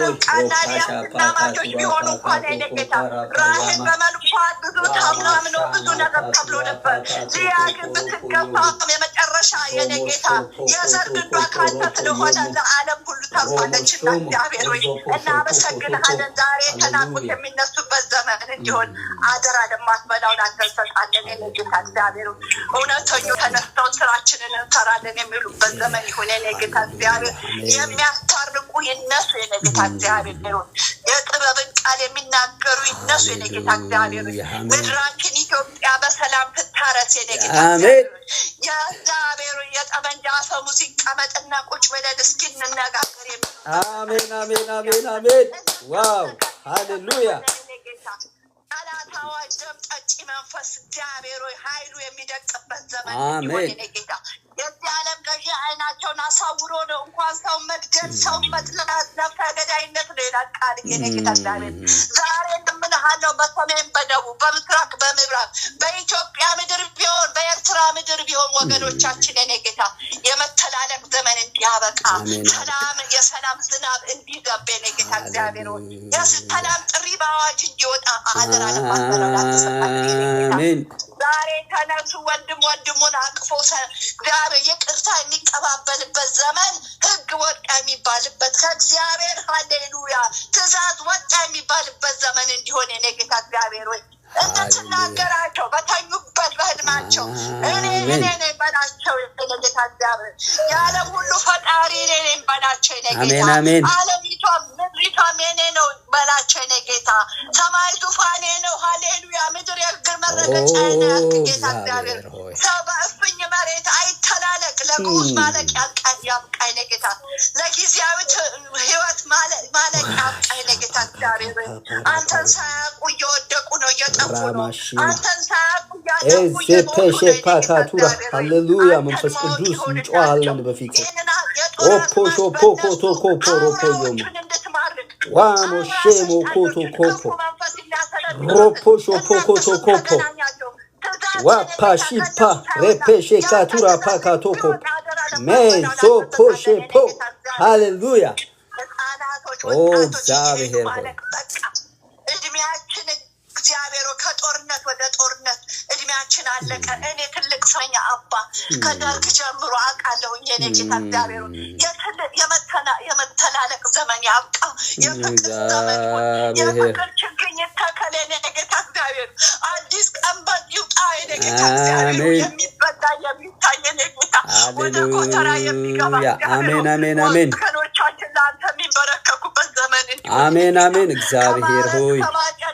ርብቃና ሊያ እናማቾች ቢሆኑ እንኳን የጌታ ራሔል በመልኳ ብዙ ታምናምኖ ብዙ ነገር ተብሎ ነበር ሊያ ግን ብትገፋ የመጨረሻ የጌታ የዘር ግንዷ ካንተ ስለሆነ ለዓለም ሁሉ ተርፋለችና እግዚአብሔር እናመሰግንሃለን ዛሬ የተናቁት የሚነሱበት ዘመን እንዲሆን አደራ ለማትበላው ላንተ እንሰጣለን የጌታ እግዚአብሔር እውነተኞች ተነስተው ስራችንን እንሰራለን የሚሉበት ዘመን ይሁን የጌታ እግዚአብሔር የሚያስታርቁ ይነሱ የጌታ እግዚአብሔር የጥበብን ቃል የሚናገሩ ይነሱ የጌታ እግዚአብሔር ምድራችን ኢትዮጵያ በሰላም ትታረስ የጌታ እግዚአብሔር የእግዚአብሔር የጠመንጃ አፈሙዝ ይቀመጥና ቁጭ ብለን እስኪ እንነጋገር አሜን አሜን አሜን አሜን ዋው ሃሌሉያ አዋጅ ደም ጠጪ መንፈስ እግዚአብሔር ኃይሉ የሚደቅበት ዘመን አሜን ጌታ የዚህ ዓለም ገዢ አይናቸውን አሳውሮ ነው እንኳን ሰው መግደል ሰው መጥላት ነፍሰ ገዳይነት ነው ይላል ቃል ጌታ እግዚአብሔር ዛሬ እንደምንሃለው በሰሜን በደቡብ በምስራቅ በምዕራብ በኢትዮጵያ ምድር ቢሆን በኤርትራ ምድር ቢሆን ወገኖቻችን ጌታ የመተላለቅ ዘመን እንዲያበቃ ሰላም የሰላም ዝናብ እንዲዘንብ ጌታ እግዚአብሔር የሰላም ጥሪ በአዋጅ እንዲወጣ አደራ ለማስተላለፍ አሜን ዛሬ ዛሬ ተነሱ ወንድሙን አቅፎ እግዚአብሔር ይቅርታ የሚቀባበልበት ዘመን ህግ ወጣ የሚባልበት ከእግዚአብሔር ሃሌሉያ ትእዛዝ ወጣ የሚባልበት ዘመን እንዲሆን የኔ ጌታ እግዚአብሔር ሆይ እንድትናገራቸው በተኙበት በህልማቸው እኔ በላቸው የኔ ጌታ እግዚአብሔር የዓለም ሁሉ ፈጣሪ እኔ በላቸው የኔ ጌታ ዓለሚቷም ምድሪቷም የኔ ነው በላቸው የኔ ጌታ ሰማይ ዙፋኔ ነው ሃሌሉያ ምድር የእግር መረገጫ ነው ጌታ እግዚአብሔር ሰው በእፍኝ መሬት አይተላለቅ ለጉዝ ማለቅ ያብቃ የኔ ጌታ ለጊዜያዊ ህይወት ማለቅ ያብቃ የኔ ጌታ እግዚአብሔር አንተን ሳያውቁ እየወደቁ ነው እየጠፉ ነው አንተን ሳያውቁ ፓካቱራ ሃሌሉያ መንፈስ ቅዱስ እንጫዋለን በፊት ኦፖሾ ፖኮቶ ኮፖሮፖዮም ዋኖ ሼሞ ኮቶ ኮፖ ሮፖሾ ፖኮቶ ኮፖ ዋፓሺፓ ሬፔሼ ካቱራ ፓካቶኮ ሜዞ ፖሼ ፖ ሃሌሉያ ኦ እግዚአብሔር እድሜያችን እግዚአብሔር ከጦርነት ወደ ጦርነት እድሜያችን አለቀ እኔ ትልቅ ሰኛ አባ ከደርግ ጀምሮ አውቃለሁኝ የኔ ጌታ እግዚአብሔር የመተላለቅ ዘመን ያብቃ የፍቅር ዘመን የፍቅር ችግኝ ተከለ የኔ ጌታ እግዚአብሔር አዲስ ቀንበር ይውጣ የኔ ጌታ እግዚአብሔር የሚበላ የሚታይ የኔ ጌታ ወደ ኮተራ የሚገባ አሜን አሜን አሜን ከኖቻችን ለአንተ የሚንበረከኩበት ዘመን አሜን አሜን እግዚአብሔር ሆይ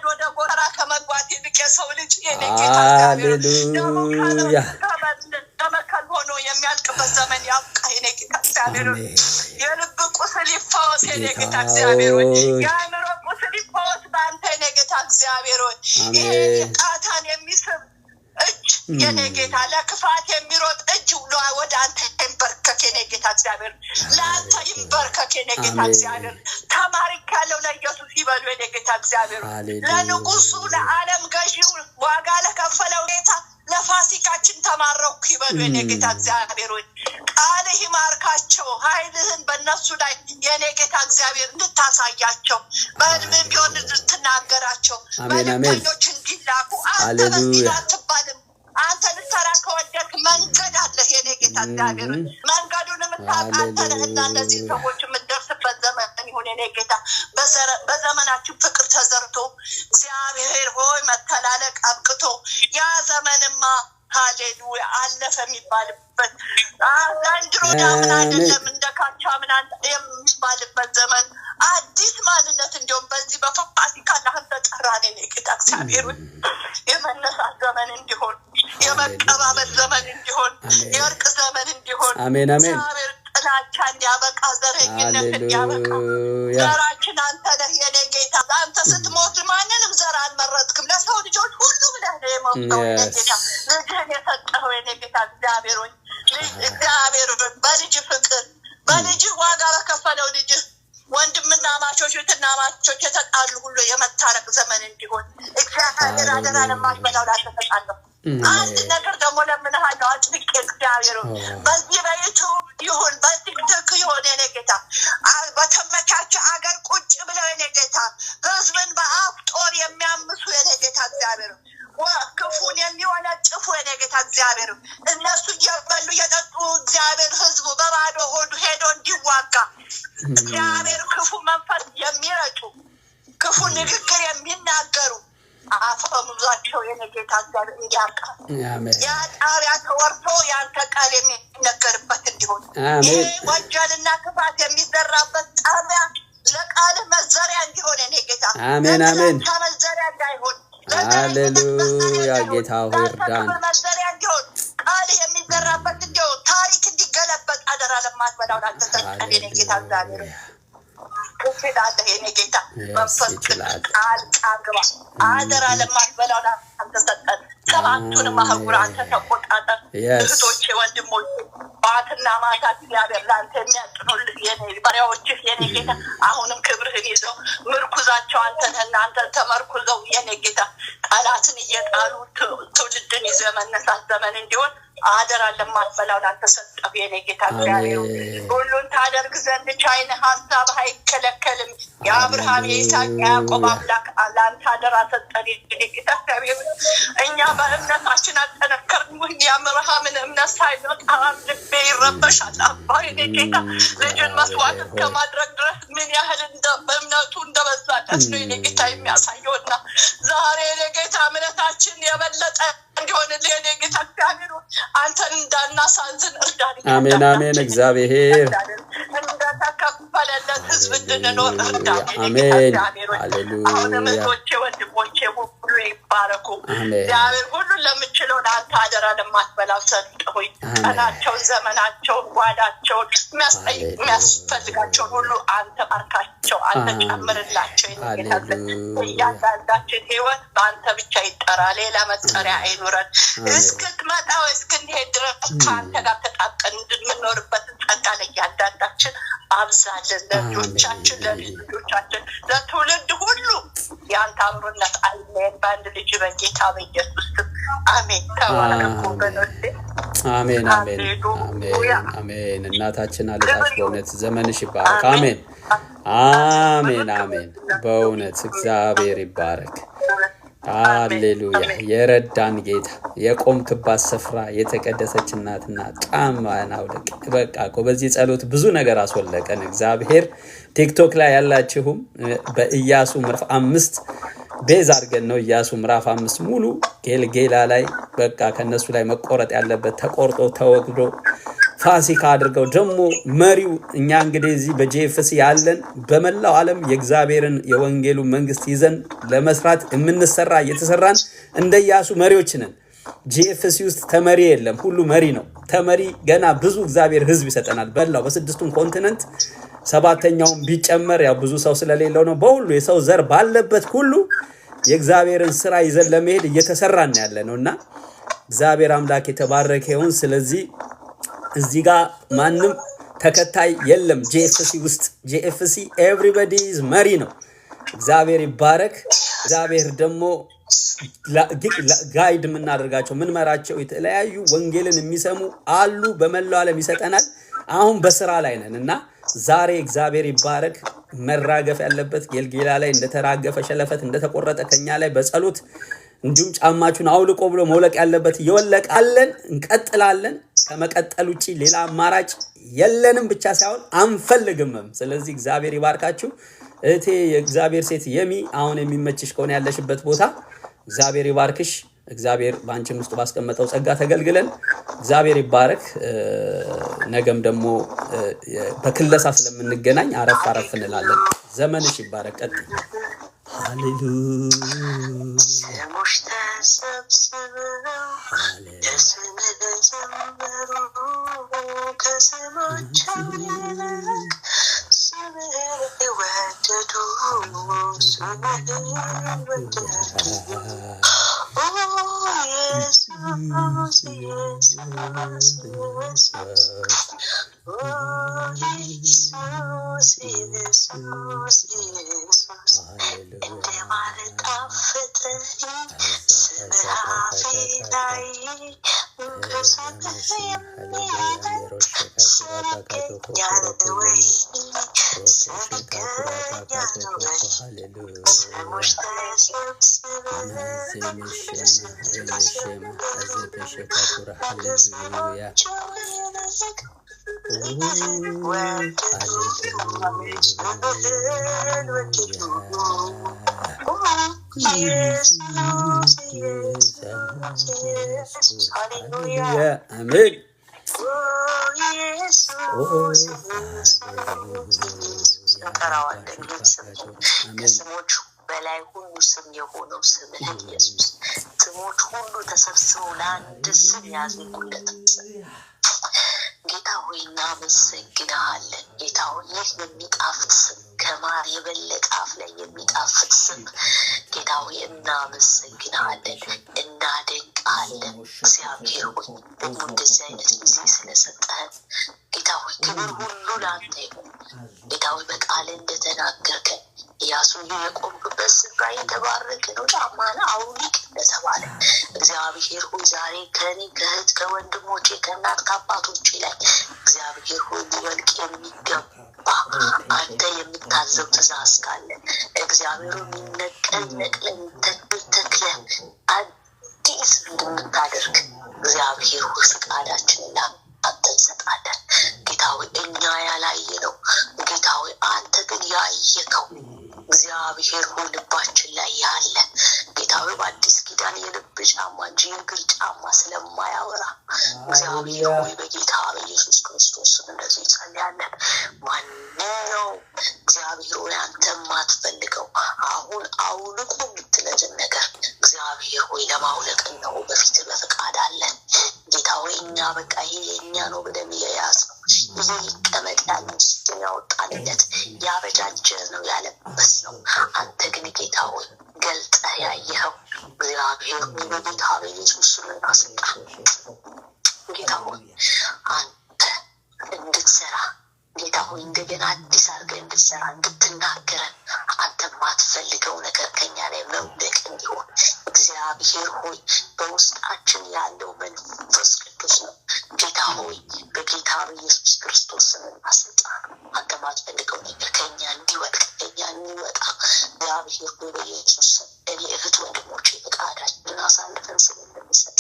ወደ ኮተራ ከመግባት ይልቅ የሰው ልጅ የኔ ጌታ ሃሌሉያ ተመከል ሆኖ የሚያልቅበት ዘመን ያብቃ የኔ ጌታ እግዚአብሔር የልብ ቁስል ይፈወስ የኔ ጌታ እግዚአብሔር የአእምሮ ቁስል ይፈወስ በአንተ የኔ ጌታ እግዚአብሔር ይሄ ቃታን የሚስብ እጅ የኔ ጌታ ለክፋት የሚሮጥ እጅ ወደ አንተ ይንበርከክ የኔ ጌታ እግዚአብሔር ለአንተ ይንበርከክ የኔ ጌታ እግዚአብሔር ተማሪክ ያለው ለኢየሱስ ይበሉ የኔ ጌታ እግዚአብሔር ለንጉሱ ለዓለም ገዢው ዋጋ ለከፈለው ጌታ ለፋሲካችን ተማረኩ ይበሉ የኔ ጌታ እግዚአብሔር ቃልህ ይማርካቸው ኃይልህን በእነሱ ላይ የኔ ጌታ እግዚአብሔር እንድታሳያቸው በህልምም ቢሆን እንድትናገራቸው መልእክተኞች እንዲላኩ አንተ በዚህ አትባልም አንተ ልትሰራ ከወደድክ መንገድ አለህ የኔ ጌታ እግዚአብሔር መንገዱን የምታውቅ አንተ ነህና እነዚህ ሰዎች የምትደርስበት ዘመን ይሁን የኔ ጌታ በዘመናችን ፍቅር ተዘርቶ እግዚአብሔር ሆይ መተላለቅ አብቅቶ ያ ዘመንማ ሃሌሉያ አለፈ የሚባልበት ዘንድሮ ዳምን አይደለም እንደ ካቻ ምን የሚባልበት ዘመን አዲስ ማንነት እንዲሁም በዚህ በፋሲካ ለአንተ ጠራን የኔ ጌታ እግዚአብሔር የመነሳት ዘመን እንዲሆን የመቀባበል ዘመን እንዲሆን የእርቅ ዘመን እንዲሆን አሜን አሜን ጥላቻ እንዲያበቃ ዘረኝነት እንዲያበቃ ዘራችን አንተ ነህ የኔ ጌታ አንተ ስትሞት ማንንም ዘር አልመረጥክም ለሰው ልጆች ሁሉ ብለህ ነው የሞተው የኔ ጌታ ልጅህን የሰጠኸው የኔ ጌታ እግዚአብሔር በልጅ ፍቅር በልጅ ዋጋ ለከፈለው ልጅ ወንድምና ማቾች እህትና-ማቾች የተጣሉ ሁሉ የመታረቅ ዘመን እንዲሆን እግዚአብሔር አደራ ለማትበላው ላተሰጣለሁ አንድ ነገር ደግሞ ለምንሃለው አጥብቄ እግዚአብሔር በዚህ በዩቱብ ይሁን በቲክቶክ ይሁን የኔ ጌታ በተመቻቸ አገር ቁጭ ብለው የኔ ጌታ ህዝብን በአፍ ጦር የሚያምሱ የኔ ጌታ እግዚአብሔር ክፉን የሚወነጭፉ የኔ ጌታ እግዚአብሔር እነሱ እየበሉ እየጠጡ እግዚአብሔር ህዝቡ በባዶ ሆዱ ሄዶ እንዲዋጋ እግዚአብሔር ክፉ መንፈስ የሚረጩ ክፉ ንግግር የሚናገሩ አፈሙዛቸው የኔ ጌታ እግዚአብሔር እንዲያውቃ ያ ጣቢያ ተወርቶ ያንተ ቃል የሚነገርበት እንዲሆን ይህ ወንጀልና ክፋት የሚዘራበት ጣቢያ ለቃል መዘሪያ እንዲሆን የኔ ጌታ አሜን አሜን መዘሪያ እንዳይሆን ሃሌሉያ ጌታ ሆይ እርዳን መዘሪያ እንዲሆን ቃል የሚዘራበት እንዲሆን ታሪክ እንዲገለበጥ አደራ ለማትበላው ላንተ ሰጠን የኔ ጌታ እግዚአብሔር ትችላለህ የኔ ጌታ መንፈስ ቃል ግባ አደራ ለማትበላው ላንተ ሰጠን ሰባቱንም አህጉር አንተ ተቆጣጠር እህቶቼ ወንድሞቼ ጠዋትና ማታ እግዚአብሔር ላንተ የሚያጥኑልህ የኔ ባሪያዎችህ የኔ ጌታ አሁንም ክብርህን ይዘው ምርኩዛቸው አንተና አንተን ተመርኩዘው የኔ ጌታ ጠላትን እየጣሉ ትውልድን ይዘው መነሳት ዘመን እንዲሆን አደራ ለማትበላው ላንተ ሰጠው የኔ ጌታ እግዚአብሔር ሁሉን ታደርግ ዘንድ ቻይነ ሐሳብ አይከለከልም የአብርሃም የይስሐቅ ያዕቆብ አምላክ ላንተ አደራ ሰጠን የኔ ጌታ እግዚአብሔር እኛ በእምነታችን አጠነከርን የአብርሃምን እምነት ሳይኖር ልቤ ይረበሻል አባ የኔ ጌታ ልጅን መስዋዕት ከማድረግ ድረስ ምን ያህል በእምነቱ እንደበዛለት ነው የኔ ጌታ የሚያሳየውና ዛሬ የኔ ጌታ እምነታችን የበለጠ እንዲሆንልን የኔ ጌታ እግዚአብሔር አንተን እንዳናሳዝን እርዳን አሜን አሜን እግዚአብሔር እንደተከፈለለት ህዝብ እንድንኖር እርዳን አሜን ሃሌሉያ አሁንም ወንድሞቼ ሁሉ ይባረኩ እግዚአብሔር ሁሉ ለምችለው ለአንተ አደራ ለማትበላው ሰጥቶኝ ቀናቸውን ዘመናቸውን ጓዳቸውን የሚያስፈልጋቸውን ሁሉ አንተ ባርካቸው አንተ ጨምርላቸው እያንዳንዳችን ህይወት በአንተ ብቻ ይጠራ ሌላ መጠሪያ አይኑረን እስክትመጣ እስክንሄድ ድረስ ከአንተ ጋር ተጣብቀን እንድንኖርበትን ጸጋ ለእያንዳንዳችን አብዛልን ለልጆቻችን ለልጆቻችን ለትውልድ ሁሉ የአንተ አብሮነት አይለየን በአንድ ልጅ በጌታ በኢየሱስ አሜን ተባረኩ በነፍሴ አሜን አሜን አሜን አሜን እናታችን አለታች በእውነት ዘመንሽ ይባረክ አሜን አሜን አሜን በእውነት እግዚአብሔር ይባረክ ሃሌሉያ የረዳን ጌታ የቆምክባት ስፍራ የተቀደሰች እናትና ጫማን አውልቅ በቃ እኮ በዚህ ጸሎት ብዙ ነገር አስወለቀን እግዚአብሔር ቲክቶክ ላይ ያላችሁም በኢያሱ ምዕራፍ 5 ቤዝ አድርገን ነው ኢያሱ ምዕራፍ 5 ሙሉ ጌልጌላ ላይ በቃ ከነሱ ላይ መቆረጥ ያለበት ተቆርጦ ተወግዶ ፋሲካ አድርገው ደግሞ መሪው እኛ እንግዲህ እዚህ በጂኤፍሲ ያለን በመላው ዓለም የእግዚአብሔርን የወንጌሉ መንግስት ይዘን ለመስራት የምንሰራ እየተሰራን እንደ ኢያሱ መሪዎች ነን ጂኤፍሲ ውስጥ ተመሪ የለም ሁሉ መሪ ነው ተመሪ ገና ብዙ እግዚአብሔር ህዝብ ይሰጠናል በላው በስድስቱም ኮንቲኔንት ሰባተኛውም ቢጨመር ያው ብዙ ሰው ስለሌለው ነው በሁሉ የሰው ዘር ባለበት ሁሉ የእግዚአብሔርን ስራ ይዘን ለመሄድ እየተሰራን ያለነውና እግዚአብሔር አምላክ የተባረከ ይሁን ስለዚህ እዚህ ጋር ማንም ተከታይ የለም ጂኤፍሲ ውስጥ ጂኤፍሲ everybody is መሪ ነው እግዚአብሔር ይባረክ እግዚአብሔር ደግሞ ጋይድ ምናደርጋቸው ምን መራቸው የተለያዩ ወንጌልን የሚሰሙ አሉ በመላው ዓለም ይሰጠናል አሁን በስራ ላይ ነንና ዛሬ እግዚአብሔር ይባረክ መራገፍ ያለበት ጌልጌላ ላይ እንደተራገፈ ሸለፈት እንደተቆረጠ ከኛ ላይ በጸሎት እንዲሁም ጫማቹን አውልቆ ብሎ መውለቅ ያለበት ይወለቃለን እንቀጥላለን ከመቀጠል ውጪ ሌላ አማራጭ የለንም ብቻ ሳይሆን አንፈልግም ስለዚህ እግዚአብሔር ይባርካችሁ እቴ የእግዚአብሔር ሴት የሚ አሁን የሚመችሽ ከሆነ ያለሽበት ቦታ እግዚአብሔር ይባርክሽ እግዚአብሔር ባንቺም ውስጥ ባስቀመጠው ጸጋ ተገልግለን እግዚአብሔር ይባረክ ነገም ደግሞ በክለሳ ስለምንገናኝ አረፍ እንላለን ዘመንሽ ይባረክ ቀጥ ሃሌሉያ Hallelujah. Amen. ከስሞቹ በላይ ሁሉ ስም የሆነው ስምህ ኢየሱስ ስሞች ሁሉ ተሰብስበው ለአንድ ስም ያዜሙለት ጌታ ሆይ እናመሰግንሃለን ጌታ ሆይ ይህ የሚጣፍጥ ስም ከማር የበለጠ አፍ ላይ የሚጣፍጥ ስም ጌታ ሆይ እናመሰግንሃለን እናደንቃለን እንሰግድልሃለን እግዚአብሔር ሆይ ደግሞ እንደዚህ አይነት ጊዜ ስለሰጠህን ጌታ ሆይ ክብር ሁሉ ለአንተ ይሁን። ጌታ ሆይ በቃል እንደተናገርከን ኢያሱን የቆምክበት ስፍራ የተባረከ ነው ጫማን አውልቅ እንደተባለ እግዚአብሔር ሆይ ዛሬ ከኔ ከእህት ከወንድሞቼ ከእናት ከአባቶቼ ላይ እግዚአብሔር ሆይ ሊወልቅ የሚገባ አንተ የምታዘው ትእዛዝ ካለ እግዚአብሔር የሚነቀል ነቅለን ተክለን አዲስ እንደምታደርግ እግዚአብሔር ሆይ ፍቃዳችንን አንተ እንሰጣለን። ጌታ ሆይ እኛ ያላየነው ጌታ ሆይ አንተ ግን ያየከው እግዚአብሔር ሆይ ልባችን ላይ ያለ ጌታ ሆይ በአዲስ ኪዳን የልብ ጫማ እንጂ የእግር ጫማ ስለማያወራ እግዚአብሔር ሆይ በጌታ በኢየሱስ ክርስቶስ እንደዚህ ጸልያለን። ማንኛው እግዚአብሔር ሆይ አንተ ማትፈልገው አሁን አውልቁ የምትለንን ነገር እግዚአብሔር ሆይ ለማውለቅ ነው በፊት በፍቃድ አለን። ጌታ ሆይ እኛ በቃ ይሄ የኛ ነው ብለን የያዝነው ይሄ ይቀመጥ ያለን ያወጣንለት ያበጃጀ ነው ያለበስ ነው አንተ ግን ጌታ ሆይ ገልጠህ ያየኸው እግዚአብሔር ሆይ በጌታ በኢየሱስ እናስጣ ጌታ ሆይ አንተ እንድትሰራ ጌታ ሆይ እንደገና አዲስ አድርገህ እንድትሰራ እንድትናገረን አንተ ማትፈልገው ነገር ከኛ ላይ መውደቅ እንዲሆን እግዚአብሔር ሆይ በውስጣችን ያለው መንፈስ ቅዱስ ነው ጌታ ሆይ በጌታ በኢየሱስ ክርስቶስ እናስጣ አንተ ማትፈልገው ነገር ከኛ እንዲወድቅ ከኛ እንዲወጣ እግዚአብሔር ሆይ በኢየሱስ እኔ እህት ወንድሞቼ ፈቃዳችንን አሳልፈን ስለምንሰጥ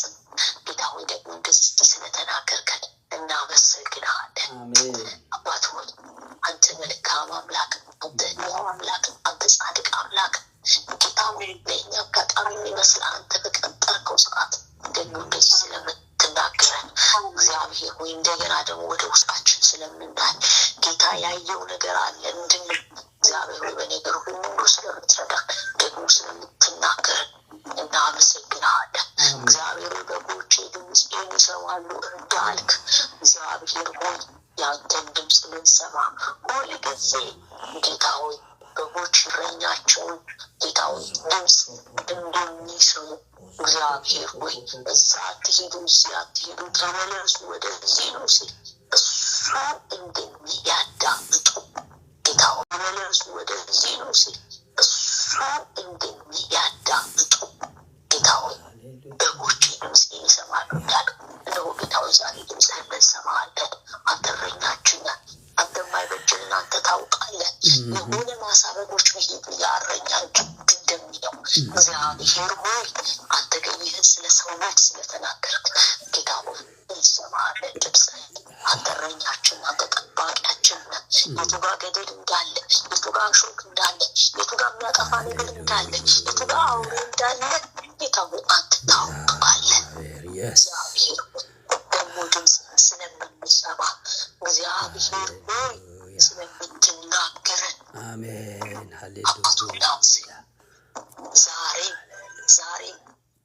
ጌታ ሆይ ደግሞ እንደዚህ ስለተናገርከን እናመሰግንሃለን። አባት ሆይ አንተ መልካም አምላክ አንተ ሕያው አምላክ አንተ ጻድቅ አምላክ ጌታ ሆይ በእኛ አጋጣሚ የሚመስል አንተ በቀጠርከው ሰዓት ደግሞ እንደዚህ ስለምትናገረን እግዚአብሔር ሆይ እንደገና ደግሞ ወደ ውስጣችን ስለምናይ ጌታ ያየው ነገር አለ እንድንል እግዚአብሔር ሆይ በነገር ሁሉ ስለምትረዳ ደግሞ ስለምትናገረን እናመሰግንሃለን። እግዚአብሔር ሆይ በጎቼ ድምፄን ይሰማሉ እንዳልክ እግዚአብሔር ሆይ ያንተን ድምፅ ልንሰማ ሁል ጊዜ ጌታ ሆይ በጎች እረኛቸውን ጌታ ሆይ ድምፅ እንደሚሰሙ እግዚአብሔር ሆይ እዛ አትሄዱ እዚህ አትሄዱ ተመለሱ ወደዚህ ነው ሲል እሱ እንደሚያዳምጡ ጌታ ሆይ ተመለሱ ወደዚህ ነው ሲል እሱ እንደሚያዳምጡ ጌታ ሆይ በጎች ድምፅ ይሰማሉ እንዳልክ እነሆ ጌታ ሆይ ዛሬ ድምፅህን እንሰማለን። አንተ እረኛችን ነህ። አንተ የማይበጅልን አንተ ታውቃለህ። የሆነ ማሳ በጎች ብሄዱ ያረኛ ግድ እንደሚለው እግዚአብሔር ሆይ አንተ ግን ይህን ስለ ሰው ልጅ ስለተናገርክ ጌታ ሆይ እንሰማለን ድምፅህን። አንተ እረኛችን አንተ ጠባቂያችን ነህ። የቱ ጋር ገደል እንዳለ የቱ ጋር እሾህ እንዳለ የቱ ጋር የሚያጠፋ ነገር እንዳለ የቱ ጋር አውሬ እንዳለ ጌታ ሆይ አንተ ታውቃለህ። እግዚአብሔር ሆይ ደግሞ ድምፅህን ስለምንሰማ እግዚአብሔር ሆይ ስለምትናገረን አሜን ሃሌሉያ። ዛሬ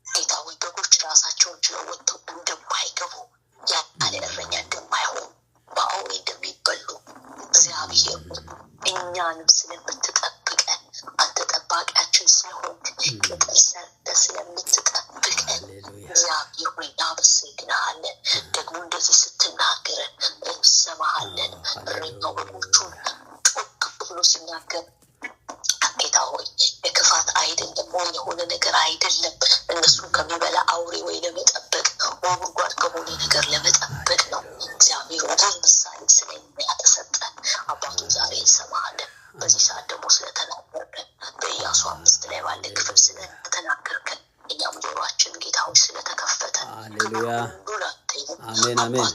ጌታ ሆይ በጎች ራሳቸውን ችለው ወጥተው እንደማይገቡ ያለ እረኛ እንደማይሆኑ በአውሬ እንደሚበሉ እግዚአብሔር እኛንም ስለምትጠብቀን አንተ ጠባቂያችን ስለሆንክ ቅጥር ሰርተህ ስለምትጠብቀን እግዚአብሔር ሆይ እናመሰግንሃለን። ደግሞ እንደዚህ ስትናገረን እንሰማሃለን። እረኛው በጎቹን ጮክ ብሎ ሲናገር ጌታ ሆይ የክፋት አይደለም ወይ የሆነ ነገር አይደለም እነሱን ከሚበላ አውሬ ወይ ለመጠበቅ ወይ ጉድጓድ ከሆነ ነገር ለመጠበቅ ነው። እግዚአብሔር ሆይ ምሳሌ ስለሚያተሰጠ አባቱ ዛሬ እንሰማሃለን። በዚህ ሰዓት ደግሞ ስለተናገርከን በኢያሱ 5 ላይ ባለ ክፍል ስለተናገርከን እኛም ጆሮአችን ጌታ ሆይ ስለተከፈተ ሃሌሉያ አሜን አሜን።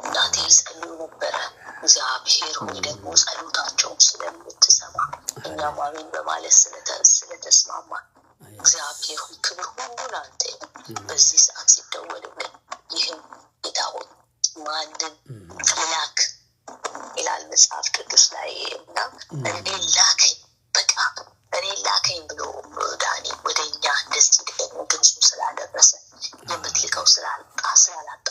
እናቴ ጸልዩ ነበረ እግዚአብሔር ሆይ ደግሞ ጸሎታቸውን ስለምትሰማ እኛም አሜን በማለት ስለተስማማ እግዚአብሔር ሆይ ክብር ሁሉ ላንተ ይሁን። በዚህ ሰዓት ሲደወልልን ይህም ጌታ ሆይ ማንን ላክ ይላል መጽሐፍ ቅዱስ ላይ እና እኔ ላከኝ በቃ እኔ ላከኝ ብሎ ዳኒ ወደኛ እንደዚህ ደግሞ ድምፁ ስላደረሰ የምትልከው ስላላጣ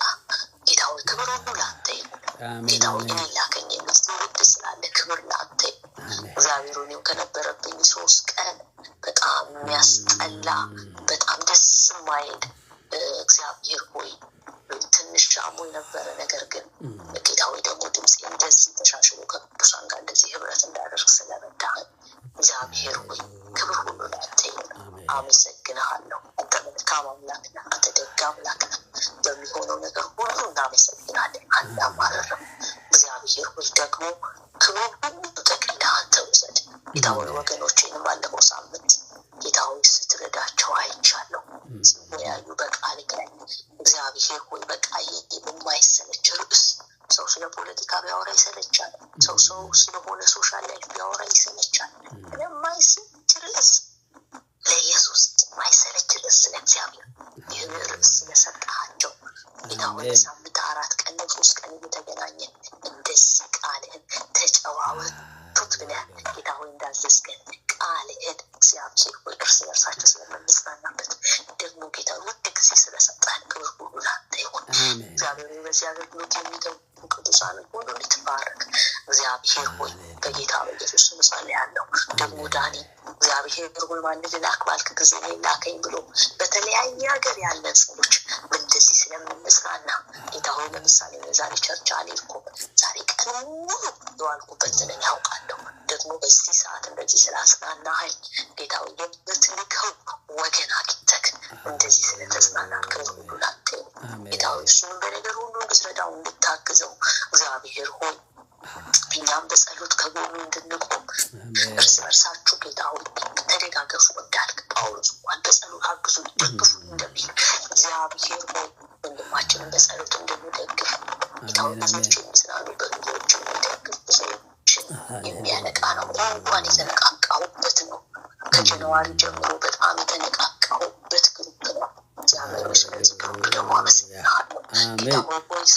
ጌታ ሆይ ክብር ሁሉ ላንተ ይሁን። ጌታ ሆይ እኔ ላከኝ የሚል ትውልድ ስላለ ክብር ላንተ ይሁን። እግዚአብሔር ሆይ ከነበረብኝ 3 ቀን በጣም የሚያስጠላ በጣም ደስ የማይል እግዚአብሔር ሆይ ትንሽ አሞኝ ነበረ፣ ነገር ግን ጌታ ሆይ ደግሞ ድምፄ እንደዚህ ተሻሽሎ ከቅዱሳን ጋር እንደዚህ ህብረት እንዳደርግ ስለረዳኸኝ እግዚአብሔር ሆይ ክብር ሁሉ ላንተ ይሁን። አመሰግንሃለሁ። አንተ መልካም አምላክ ነህ፣ አንተ ደግ አምላክ ነህ። በሚሆነው ነገር ሁሉ እናመሰግናለን፣ አናማርርም። እግዚአብሔር ሆይ ደግሞ ክብር ሁሉ ተቀዳ አንተ ውሰድ። ጌታ ሆይ ወገኖቼንም ባለፈው ሳምንት ጌታ ሆይ ስትረዳቸው አይቻለሁ፣ ሲወያዩ በቃል ላይ እግዚአብሔር ሆይ በቃ የማይሰለች ርዕስ ሰው ስለ ፖለቲካ ቢያወራ ይሰለቻል። ሰው ስለሆነ ሶሻል ላይፍ ቢያወራ ይሰለቻል። የማይሰለች ርዕስ ለኢየሱስ የማይሰለች ርዕስ ስለእግዚአብሔር ይህን ርዕስ ስለሰጠሃቸው ጌታ ሆይ በሳምንት 4 ቀን 3 ቀን እየተገናኘን እንደዚህ ቃልህን ተጨዋወቱት ብለህ ጌታ ሆይ እንዳዘዝከን ቃልህን እግዚአብሔር ሆይ እርስ በርሳቸው ስለምንጽናናበት ደግሞ ጌታ ውድ ጊዜ ስለሰጠህን ክብር ሁሉ ላንተ ይሁን። እግዚአብሔር በዚህ አገልግሎት የሚደው ቅዱሳን ሁሉ ልትባረክ እግዚአብሔር ሆይ በጌታ በኢየሱስ ስም ጸልያለሁ። ደግሞ ዳኒ እግዚአብሔር ሆይ ማንን ላክ ባልክ ጊዜ ላከኝ ብሎ በተለያየ ሀገር ያለን ሰዎች እንደዚህ ስለምንጽናና ጌታ ሆይ ለምሳሌ ዛሬ ቸርች አልሄድኩም፣ ዛሬ ቀን ሙሉ የዋልኩበትን ያውቃለሁ። ደግሞ በዚህ ሰዓት እንደዚህ ስላጽናናኸኝ ጌታ ሆይ የምትልከው ወገን አግኝተህ እንደዚህ ስለተጽናና ክብር ሁሉ ላንተ ይሁን። ጌታ ሆይ እሱንም በነገር ሁሉ እንድትረዳው እንድታግዘው እግዚአብሔር ሆይ እኛም በጸሎት ከጎኑ እንድንቆም እርስ በርሳችሁ ጌታ ሆይ ተደጋገፉ እንዳልክ ጳውሎስ እንኳን በጸሎት አግዙ ደግፉ እንደሚል እግዚአብሔር ሆይ ወንድማችንን በጸሎት እንድንደግፍ ጌታ ሆይ ብዙዎች የሚጽናኑ በብዙዎች የሚደግፍ ብዙዎችን የሚያነቃ ነው። እንኳን የተነቃቃሁበት ነው። ከጃንዋሪ ጀምሮ በጣም የተነቃቃሁበት ግሩፕ ነው። እግዚአብሔር ስለዚህ ግሩፕ ደግሞ አመሰግናለሁ። ጌታ ሆይ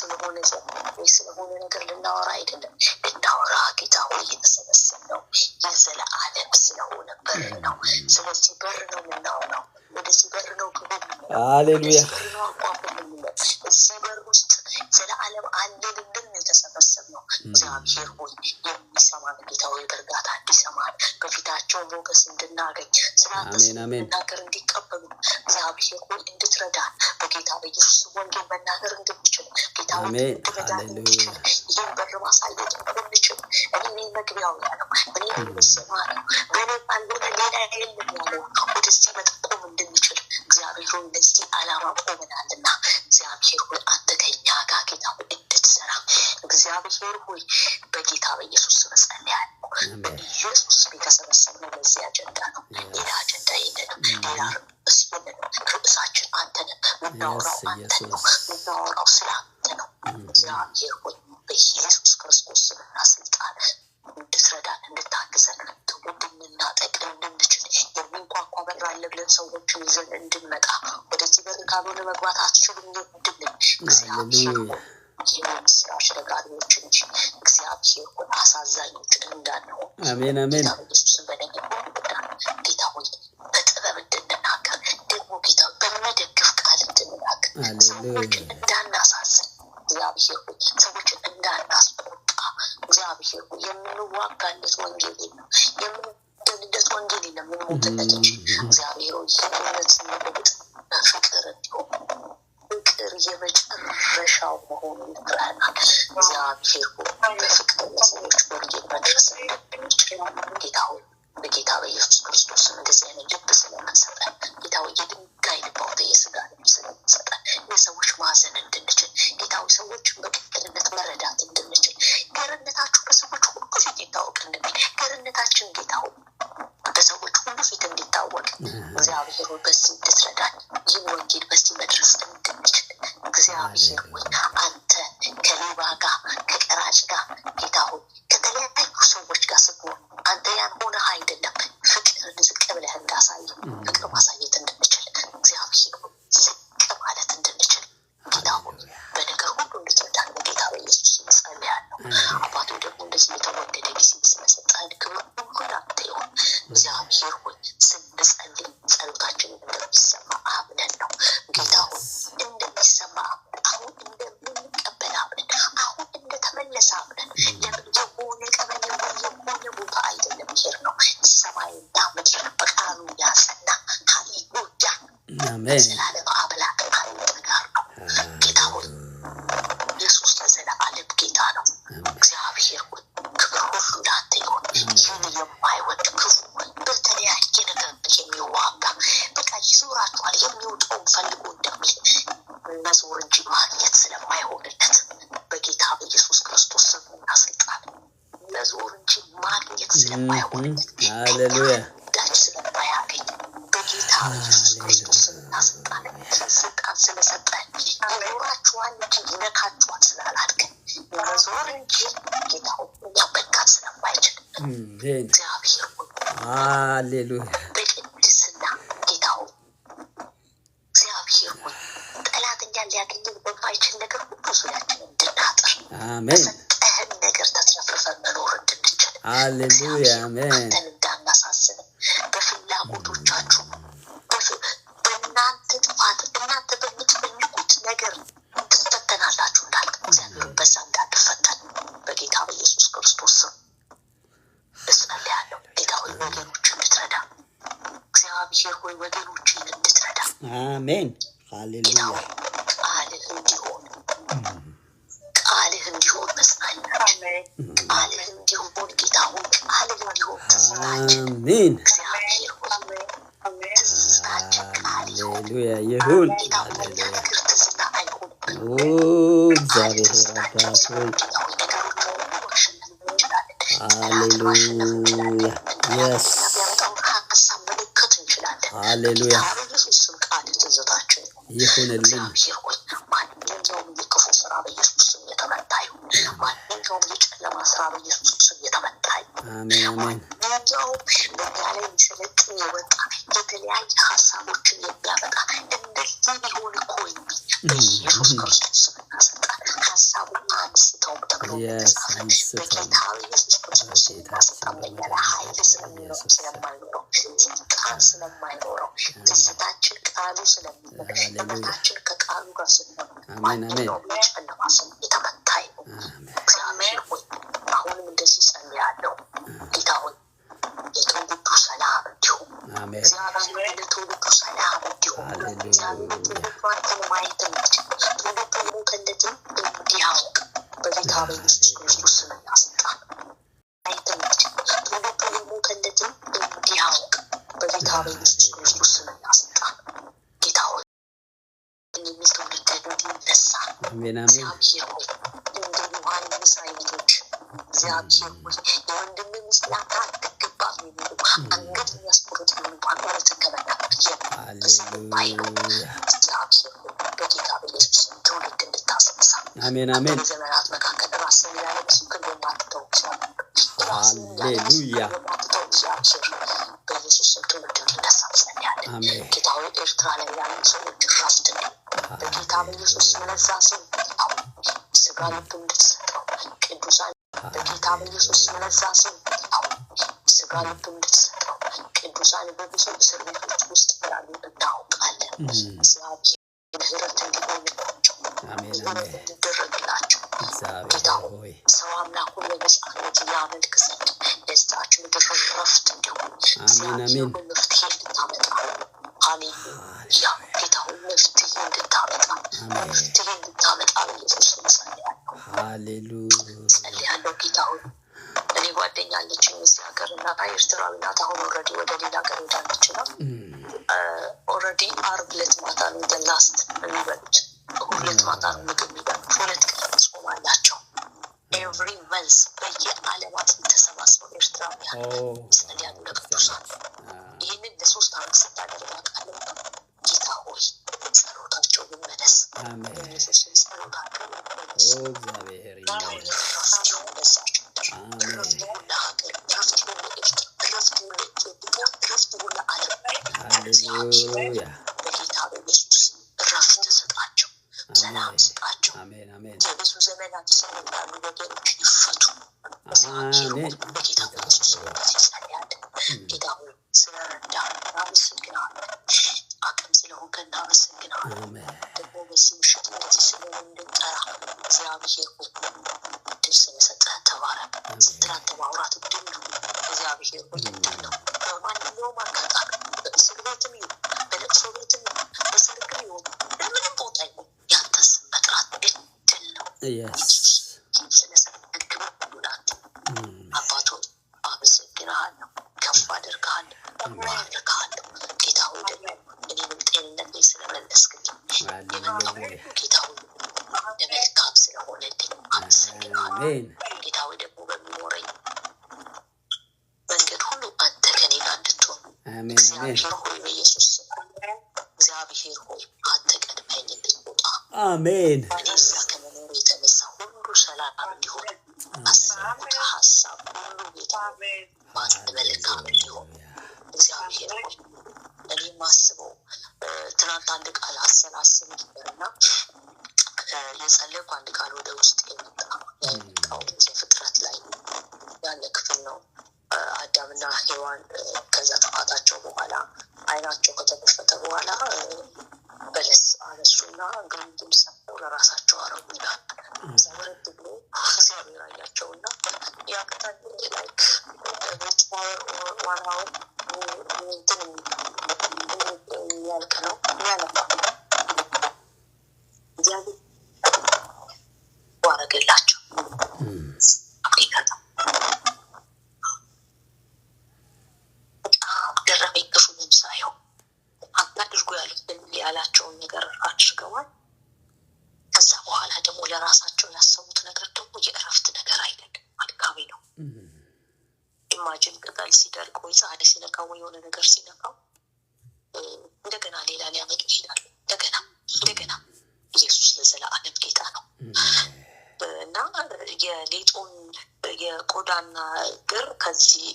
ስለሆነ ነገር ልናወራ አይደለም፣ ልናወራ ጌታ ሆይ የተሰበሰብነው የዘለዓለም ስለሆነ በር ነው። ስለዚህ በር ነው የምናወራው። ወደዚህ በር ነው ግቡ። ሃሌሉያ። እዚህ በር ውስጥ ዘለዓለም አለን እንደምን የተሰበሰብነው እግዚአብሔር ሆይ የሚሰማን ጌታ ሆይ በእርጋታ እንዲሰማን በፊታቸው ሞገስ እንድናገኝ ስላንተ መናገር እንዲቀበሉ እግዚአብሔር ሆይ እንድትረዳን በጌታ በኢየሱስ ወንጌል መናገር እንድንችል ጌታ ሆይ እንድትረዳን እንድንችል ይህን በር ማሳየት እንድንችል እኔ መግቢያው ያለው እኔ መስማረው በእኔ ባልሆነ ሌላ የለም ያለው ወደዚህ መጠቆም እንድንችል እግዚአብሔር ሆይ ለዚህ ዓላማ ቆመናልና እግዚአብሔር ሆይ አንተ ከእኛ ጋር ጌታ ሆይ እንድትሰራ እግዚአብሔር ሆይ በጌታ በኢየሱስ ስም ጸልያለሁ። በኢየሱስ ስም የተሰበሰብነው ለዚህ አጀንዳ ነው። ሌላ አጀንዳ የለንም። ሌላ ርዕስ የለንም። ርዕሳችን አንተ ነህ። ምናወራው አንተ ነው። ምናወራው ስለ አንተ ነው። እግዚአብሔር ሆይ በኢየሱስ ክርስቶስ ስምና ስልጣን እንድትረዳን እንድታግዘን ትውልድንና ጠቅም እንድንችል የሚንኳኳ በር አለ ብለን ሰዎችን ይዘን እንድንመጣ ወደዚህ በር ካልሆነ መግባት አትችሉም እንድንል እግዚአብሔር ሆይ ይህን ስራሽ ደጋሪዎች እንጂ እግዚአብሔር ሆይ አሳዛኞች እንዳንሆን አሜን አሜን። ኢየሱስን በነገር ሁሉ ጌታ ሆይ በጥበብ እንድንናገር ደግሞ ጌታ በሚደግፍ ቃል እንድንናገር ሰዎችን እንዳናሳዝን እግዚአብሔር ሆይ ሰዎችን እንዳናስቆጣ እግዚአብሔር ሆይ የምንዋጋለት ወንጌል ነው የምንደልለት ወንጌል የለም የምንሞትለት እንጂ እግዚአብሔር ሆይ የእውነት ስንለውጥ በፍቅር እንዲሆን ፍቅር የመጨረሻው መሆኑን ይነግረናል። እግዚአብሔር ሆይ በፍቅር ለሰዎች ወንጌል መድረስ እንደምንችል ጌታ ሆይ በጌታ በኢየሱስ ክርስቶስ እንደዚህ አይነት ልብ ስለምንሰጠን ጌታ ሆይ የድንጋይ ልብ አውጥተህ የሥጋ ልብ ስለምንሰጠን የሰዎች ማዘን እንድንችል ጌታ ሆይ ሰዎችን በቅንነት መረዳት እንድንችል ገርነታችሁ በሰዎች ሁሉ ፊት ይታወቅ እንድንል ገርነታችን ጌታ ሆይ በሰዎች ሁሉ ፊት እንዲታወቅ እግዚአብሔር ሆይ በዚህ እንድትረዳን ይህን ወንጌል በዚህ መድረስ እንድንችል እግዚአብሔር ሆይ አንተ ከሌባ ጋር ከቀራጭ ጋር ጌታ ሆይ ከተለያዩ ሰዎች ጋር ስትሆን አንተ ያን ሆነ አይደለም ፍቅርን ዝቅ ብለህ እንዳሳየ ፍቅር ማሳየት እንድንችል እግዚአብሔር ሆይ ዝቅ ማለት እንድንችል ጌታ ሆይ በነገር ሁሉ እንድትረዳን በጌታ በኢየሱስ ስም ጸልያለሁ። አባቱ ደግሞ እንደዚህ የተወደደ ጊዜ ስለሰጠን ክብር ሁሉ ላንተ ይሁን። እግዚአብሔር ሆይ ስንጸልይ ጸሎታችንን እንደሚሰማ አምነን ነው ጌታ ሆይ እንደሚሰማ አሁን እንደምንቀበል አምነን አሁን እንደተመለሰ አምነን ለምን የሆነ ቀበሌ የሆነ ቦታ አይደለም ይሄር ነው ሰማይና ምድር በቃሉ ያጸና ሃሌሉያ አሜን። ስላለም አምላክ አንተ ጋር መዞር እንጂ ማግኘት ስለማይሆንለት በጌታ በኢየሱስ ክርስቶስ ስምና ስልጣን መዞር እንጂ ማግኘት ስለማይሆንለት ሃሌሉያ ዳች ስለማያገኝ በጌታ በኢየሱስ ክርስቶስ ስምና ስልጣን ስለሰጠን መዞራችኋል እንጂ ይነካችኋል ስላላልከ መዞር እንጂ ጌታው ያበቃት ስለማይችል እግዚአብሔር ሃሌሉያ በቅድስና ጌታው እግዚአብሔር ጠላተኛ ሊያገኘን በማይችል ነገር ሁሉ ዙሪያችን እንድናጥር አሜን በሰጠህን ነገር ተትረፍርፈን መኖር እንድንችል ሃሌሉያ አሜን አንተን እንዳናሳስን በፍላጎቶቻችሁ በእናንተ ጥፋት እናንተ በምትፈልጉት ነገር ትፈተናላችሁ እንዳልክ እግዚአብሔር በዛ እንዳትፈተን በጌታ በኢየሱስ ክርስቶስ ስም እጸልያለሁ። ጌታ ሆይ ወገኖችን እንድትረዳ እግዚአብሔር ሆይ ወገኖችን እንድትረዳ አሜን ሃሌሉያ ቃልህ እንዲሆን መጽናኛችን ቃልህ እንዲሆን ጌታ ሆይ ቃልህ እንዲሆን ትዝታችን አሜን እግዚአብሔር ሆይ ትዝታችን ቃልህ ሃሌሉያ ይሁን ጌታ ሆይ ነገር ትዝታ አይሆንብን እግዚአብሔር አባት ሆይ ሃሌሉያ የስ ሃሌሉያ ይሁንልን ማንኛውም የክፉ ስራ በኢየሱስ ስም የተመታ ይሁን። ማንኛውም የጨለማ ስራ በኢየሱስ ስም የተመታ ይሁን። አሜን አሜን ማንኛውም በእኛ ላይ የሚሰለጥን የወጣ የተለያየ ሀሳቦችን የሚያመጣ እንደዚህ ቢሆን እኮ የሚል በኢየሱስ ክርስቶስ ስምና ስልጣን ሀሳቡን አንስተው ተብሎ ተጻፈ። በጌታ በኢየሱስ ክርስቶስ ስምና ስልጣን በእኛ ላይ ኃይል ስለማይኖረው ስልጣን ስለማይኖረው ትዝታችን ቃሉ ስለሚሆን እምነታችን ከቃሉ ጋር ስለሆነ ማንኛውም የጨለማ ስም የተመታ ይሁን። እግዚአብሔር ሆይ አሁንም እንደዚህ ጸልያለሁ። ጌታ ሆይ የትውልዱ ሰላም እንዲሁም እግዚአብሔር ለትውልዱ ሰላም እንዲሁም እግዚአብሔር ትውልዱ አንተን ማየት እንዲችል ትውልዱ የሞተለትን እንዲያውቅ በጌታ በኢየሱስ ክርስቶስ ስምና ስልጣን ማየት እንዲችል ትውልዱ የሞተለትን እንዲያውቅ በጌታ በኢየሱስ ክርስቶስ ስምና ስልጣን ጌታ ሆይ የሚል ትውልድ እንዲነሳ አሜን አሜን እግዚአብሔር ሆይ እንደ ዮሐንስ አይነቶች እግዚአብሔር ሆይ የወንድም ሚስት ላንተ አትገባም የሚሉ አንገት የሚያስቆርጥ የሚባል እውነትን ከመናገር እግዚአብሔር ሆይ በጌታ በኢየሱስ ስም ትውልድ እንድታስነሳ አሜን አሜን በዘመናት መካከል ራስን ያለ ምስክር የማትተው ሃሌሉያ በኢየሱስ ስም ትውልድ እንዲነሳ ጸልያለሁ። ጌታ ሆይ ኤርትራ ላይ ያሉ ሰዎች ረፍት በጌታ በኢየሱስ መነዛ ስም ስጋ ልብ እንድትሰጠው ቅዱሳን በጌታ በኢየሱስ መነዛ ስም ስጋ ልብ እንድትሰጠው ቅዱሳን በብዙ እስር ቤቶች ውስጥ ያሉ እናውቃለን። እግዚአብሔር ምህረት እንዲሆንላቸው ምህረት እንዲደረግላቸው ጌታ ሆይ ሰው አምላኩን ለነጻነት ያመልክ ዘንድ ደስታችን ምድር ረፍት እንዲሆን እግዚአብሔር መፍትሄ እንድታመጣ ሃሌሉያ ጌታ ሆይ መፍትሄ እንድታመጣ በኢየሱስ ስም ጸልያለሁ። ሃሌሉያ ጸልያለሁ። ጌታ ሆይ እኔ ጓደኛ አለችኝ እዚህ ሀገር እና ኤርትራዊ ናት። አሁን ኦልሬዲ ወደ ሌላ ሀገር ሄዳለች እና ኦልሬዲ ዓርብ ዕለት ማታ ነው ላስት የሚበሉት። እሑድ ዕለት ማታ ነው ምግብ የሚበሉት። 2 ቀን ጾም አላቸው። ኤቭሪ መንስ በየዓለማት ተሰባስበው ኤርትራውያን ጸልያለሁ ለቅዱሳን። ይህንን ለ3 ዓመት ስታደርግ አውቃለሁ። ጌታ ሆይ ጸሎታቸው ይመለስ። በኢየሱስ ስም ጸሎታቸው ይመለስ። እግዚአብሔር ረፍት ይሁን በዛቸው ምድር፣ ረፍት ይሁን ለሀገር፣ ረፍት ይሁን ለኤርትራ፣ ረፍት ይሁን ለኢትዮጵያ፣ ረፍት ይሁን ለዓለም። ሃሌሉያ በጌታ በኢየሱስ ረፍት ስጣቸው፣ ሰላም ስጣቸው። አሜን አሜን የብዙ ዘመናት ሰላም ያሉ ወገኖች ይፈቱ። አሜን በጌታ በኢየሱስ በዚህ ጸልያለሁ። ጌታ ሆይ ስለረዳህ እናመሰግናለን። አቅም ስለሆንክ እናመሰግናለን። ደግሞ በዚህ ምሽት እንደዚህ ስለሆነ እንድንጠራ እግዚአብሔር ሆይ እድል ስለሰጠህ ተባረክ። ትናንት ማውራት እድል ነው። እግዚአብሔር ሆይ እድል ነው። በማንኛውም አጋጣሚ በእስር ቤትም ይሁን በለቅሶ ቤትም ይሁን በሰርግም ይሁን በምንም ቦታ ይሁን ያንተ ስም መጥራት እድል ነው። ስለሰጠን ክብር ሁሉ ላንተ አባቶ አመሰግንሃለሁ። ከፍ አደርግሃለሁ፣ ባርክሃለሁ። ጌታ ሆይ ደግሞ እኔንም ጤንነት ስለመለስክልኝ ሃሌሉያ ጌታው ለመልካም ስለሆነልኝ አመሰግናለሁ። አሜን ጌታው ደግሞ በሚኖረኝ መንገድ ሁሉ አንተ ከኔ ጋር እንድትሆን አሜን አሜን እግዚአብሔር ሆይ በኢየሱስ ስም እግዚአብሔር ሆይ አንተ ቀድመኝ እንድትወጣ አሜን እኔስ ከመኖሩ የተነሳ ሁሉ ሰላም እንዲሆን አሳቡት ሀሳብ ሁሉ ጌታ ባንተ መልካም እንዲሆን እግዚአብሔር ሆይ እኔ ማስበው ትናንት አንድ ቃል አሰላስል ነበርና የጸለይኩ አንድ ቃል ወደ ውስጥ የመጣው የፍጥረት ላይ ያለ ክፍል ነው። አዳምና ሔዋን ከዛ ጥፋታቸው በኋላ አይናቸው ከተከፈተ በኋላ በለስ አነሱና ግንዱን ሰፍተው ለራሳቸው አረጉ ይላል። ከዛ ወረድ ብሎ እግዚአብሔር አያቸውና ያቅታል ላይክ በትዋር ዋናው እንትን የሚያልቅ ነው የሚያነባ እግዚአብሔር ዋረገላቸው አሜሪካ ገረመኝ። ክፉንም ሳየው አድርጎ ያላቸውን ነገር አድርገዋል። ከዛ በኋላ ደግሞ ለራሳቸው ያሰቡት ነገር ደግሞ የእረፍት ነገር አይደለም፣ አድካሚ ነው። ኢማጂን ቅጠል ሲደርቅ ወይ ፀሐይ ሲነካው ወይ የሆነ ነገር ሲነካው እንደገና ሌላ ሊያመጡ ይችላሉ። እንደገና ኢየሱስ ለዘላለም ጌታ ነው እና የሌጦን የቆዳና እግር ከዚህ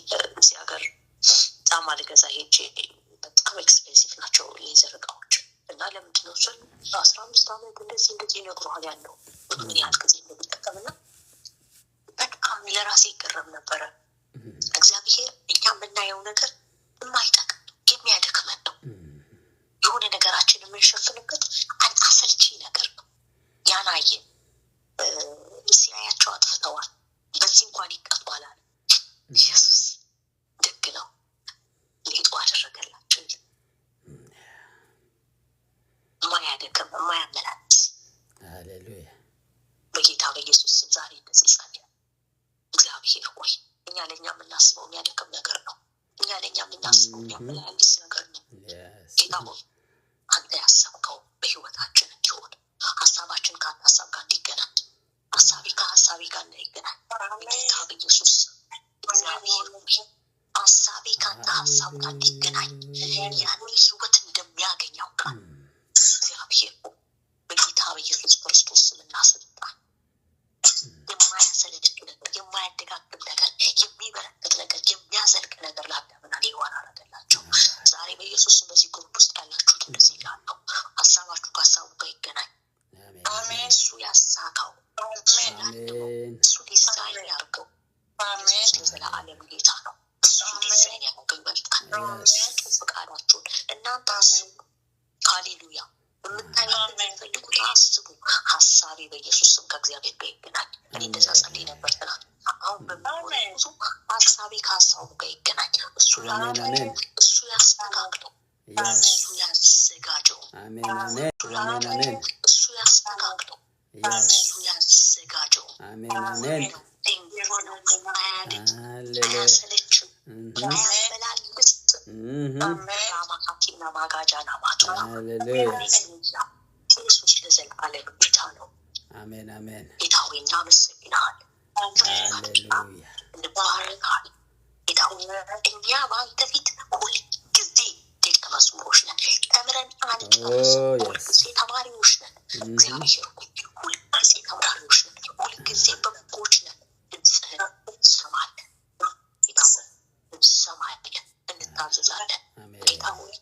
ሀገር ጫማ ልገዛ ሄጄ በጣም ኤክስፔንሲቭ ናቸው ሌዘር እቃዎች እና ለምንድን ነው ስል 15 ዓመት እንደዚህ ይነግሩሃል ያለው ምን ያህል ጊዜ እንደሚጠቀምና በጣም ለራሴ ይገረም ነበረ። እግዚአብሔር እኛ የምናየው ነገር የማይጠቅም የሚያደክመን ነው። የሆነ ነገራችን የምንሸፍንበት አሰልቺ ነገር ነው። ያን አየን። ሲያያቸው አጥፍተዋል፣ በዚህ እንኳን ይቀጧል አለ ኢየሱስ። ደግ ነው፣ ሌጦ አደረገላቸው። የማያደክም የማያመላልስ ሃሌሉያ በጌታ በኢየሱስ ስም ዛሬ እንደዚህ ጸልያለሁ። እግዚአብሔር ሆይ እኛ ለእኛ የምናስበው የሚያደክም ነገር ነው። እኛ ለእኛ የምናስበው የሚያመላልስ ነገር ነው። ጌታ ሆይ አንተ ያሰብከው በህይወታችን እንዲሆን፣ ሀሳባችን ከአንተ ሀሳብ ጋር እንዲገናኝ፣ ሀሳቤ ከሀሳቤ ጋር እንዳይገናኝ ጌታ በኢየሱስ እግዚአብሔር ሀሳቤ ከአንተ ሀሳብ ጋር እንዲገናኝ ያኔ ህይወት እንደሚያገኝ ያውቃል። እግዚአብሔር በጌታ በኢየሱስ ክርስቶስ ስምና ስልጣን የማያሰለች ነገር፣ የማያደጋግም ነገር፣ የሚበረክት ነገር፣ የሚያዘልቅ ነገር ለአዳምና ለሔዋን አደረገላቸው። ዛሬ በኢየሱስ በዚህ ግሩፕ ውስጥ ያላችሁት እንደዚህ ይላሉ። ሀሳባችሁ ከሀሳቡ ጋር ይገናኝ። አሜን። እሱ ያሳካው እሱ ዲዛይን ያርገው። ለዘላለም ጌታ ነው። እሱ ዲዛይን ያርገው ይበልጣል። ስጡ ፈቃዳችሁን እናንተ አስቡ። ሃሌሉያ። የምታዩት የምትፈልጉት አስቡ። ሀሳቤ በኢየሱስ ስም ከእግዚአብሔር ጋር ይገናኝ። እኔ እንደዛ ጸልይ ነበር ትናንት። አሁን በሚሆኑ ሀሳቤ ከሀሳቡ ጋር ይገናኝ። እሱ ያደርገው፣ እሱ ያስተካክለው፣ እሱ ያዘጋጀው፣ እሱ ያስተካክለው፣ እሱ ያዘጋጀው። አሜን። አያሰለችም፣ አያመላልስ። ማካኪና ማጋጃና ማቶ ኢየሱስ ለዘላለም ጌታ ነው። አሜን አሜን። ጌታ ሆይ እናመሰግናለን። እንባረካለን። ጌታ ሆይ እኛ በአንተ ፊት ሁልጊዜ ደቀ መዝሙሮች ነን። ተምረን አንጨርስም። ሁልጊዜ ተማሪዎች ነን። እግዚአብሔር ሆይ ሁልጊዜ ተማሪዎች ነን። ሁልጊዜ በጎች ነን። ድምፅህን እንሰማለን። ጌታ ሆይ እንሰማለን፣ እንታዘዛለን። ጌታ ሆይ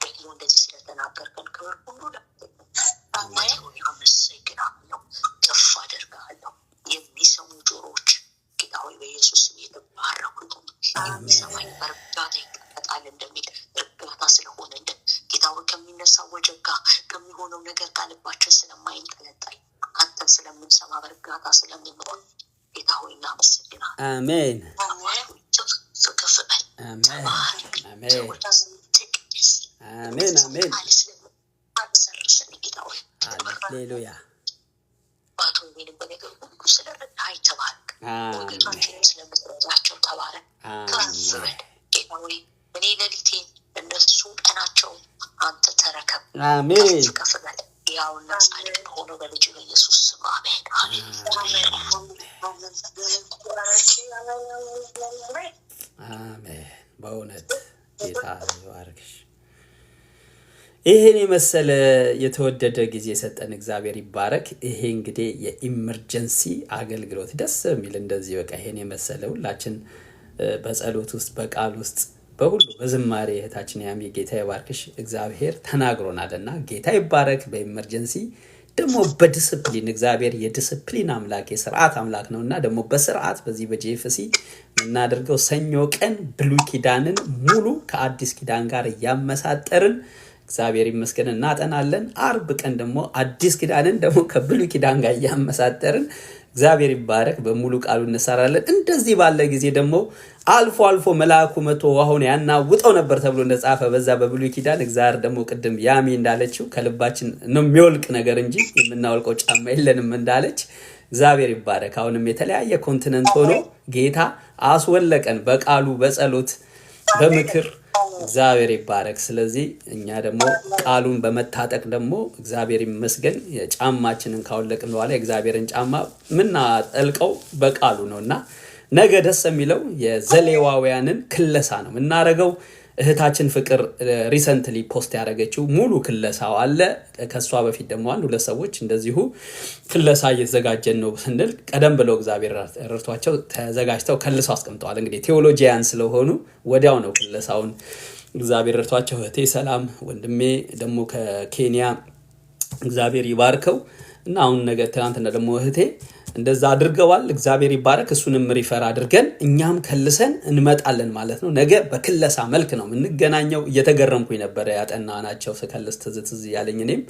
ደግሞ እንደዚህ ስለተናገርከን ክብር ሁሉ ለአማያ ሆይ አመሰግናለሁ፣ ከፍ አደርጋለሁ። የሚሰሙ ጆሮዎች ጌታ ሆይ በኢየሱስ ስም የተባረኩ ይሁኑ። የሚሰማኝ በእርጋታ ይቀመጣል እንደሚል እርጋታ ስለሆነልን ጌታ ሆይ ከሚነሳው ወጀብ ጋር ከሚሆነው ነገር ካልባችን ስለማይንጠለጠል አንተን ስለምንሰማ በእርጋታ ስለምንሆን ጌታ ሆይ እናመሰግናለን። አሜን ከፍ በል። አሜን አሜን አሜን አሜን። ሃሌሉያ። ባቶ የሚልበት ነገር ሁሉ ስለረዳ አይተባረክ። ወገኖቻችንም ስለምትረዳቸው ተባረክ። ከፍ በል ጌታ ሆይ እኔ ሌሊቴን እነሱ ቀናቸው አንተ ተረከብ። አሜን። ከፍ በል ሕያውና ጻድቅ በሆነው በልጁ በኢየሱስ ስም አሜን። አሜን። በእውነት ጌታ ይባርክሽ። ይሄን የመሰለ የተወደደ ጊዜ የሰጠን እግዚአብሔር ይባረክ። ይሄ እንግዲህ የኢመርጀንሲ አገልግሎት ደስ የሚል እንደዚህ በቃ ይሄን የመሰለ ሁላችን በጸሎት ውስጥ በቃል ውስጥ በሁሉ በዝማሬ እህታችን ያሚ ጌታ ይባርክሽ እግዚአብሔር ተናግሮናልና ጌታ ይባረክ። በኢመርጀንሲ ደግሞ በዲሲፕሊን እግዚአብሔር የዲሲፕሊን አምላክ የሥርዓት አምላክ ነውና ደግሞ በሥርዓት በዚህ በጄኤፍሲ እናደርገው ሰኞ ቀን ብሉይ ኪዳንን ሙሉ ከአዲስ ኪዳን ጋር ያመሳጠርን እግዚአብሔር ይመስገን እናጠናለን። አርብ ቀን ደግሞ አዲስ ኪዳንን ደግሞ ከብሉይ ኪዳን ጋር ያመሳጠርን እግዚአብሔር ይባረክ በሙሉ ቃሉ እንሰራለን። እንደዚህ ባለ ጊዜ ደግሞ አልፎ አልፎ መልአኩ መጥቶ ውሃውን ያናውጠው ነበር ተብሎ እንደጻፈ በዛ በብሉይ ኪዳን እግዚአብሔር ደግሞ ቅድም ያሚ እንዳለችው ከልባችን ነው የሚወልቅ ነገር እንጂ የምናወልቀው ጫማ የለንም እንዳለች እግዚአብሔር ይባረክ። አሁንም የተለያየ ኮንቲነንት ሆኖ ጌታ አስወለቀን በቃሉ በጸሎት በምክር እግዚአብሔር ይባረክ። ስለዚህ እኛ ደግሞ ቃሉን በመታጠቅ ደግሞ እግዚአብሔር ይመስገን ጫማችንን ካወለቅን በኋላ እግዚአብሔርን ጫማ ምናጠልቀው በቃሉ ነውና ነገ ደስ የሚለው የዘሌዋውያንን ክለሳ ነው እናረጋው። እህታችን ፍቅር ሪሰንትሊ ፖስት ያደረገችው ሙሉ ክለሳው አለ። ከሷ በፊት ደግሞ አንድ ሁለት ሰዎች እንደዚሁ ክለሳ እየተዘጋጀን ነው ስንል ቀደም ብለው እግዚአብሔር ረድቷቸው ተዘጋጅተው ከልሰው አስቀምጠዋል። እንግዲህ ቴዎሎጂያን ስለሆኑ ወዲያው ነው ክለሳውን እግዚአብሔር ረድቷቸው። እህቴ ሰላም ወንድሜ ደግሞ ከኬንያ እግዚአብሔር ይባርከው እና አሁን ነገ ትናንትና ደግሞ እህቴ እንደዛ አድርገዋል። እግዚአብሔር ይባረክ። እሱንም ሪፈር አድርገን እኛም ከልሰን እንመጣለን ማለት ነው። ነገ በክለሳ መልክ ነው የምንገናኘው። እየተገረምኩኝ ነበር ያጠናናቸው ስከልስ ትዝ ያለኝ እኔም።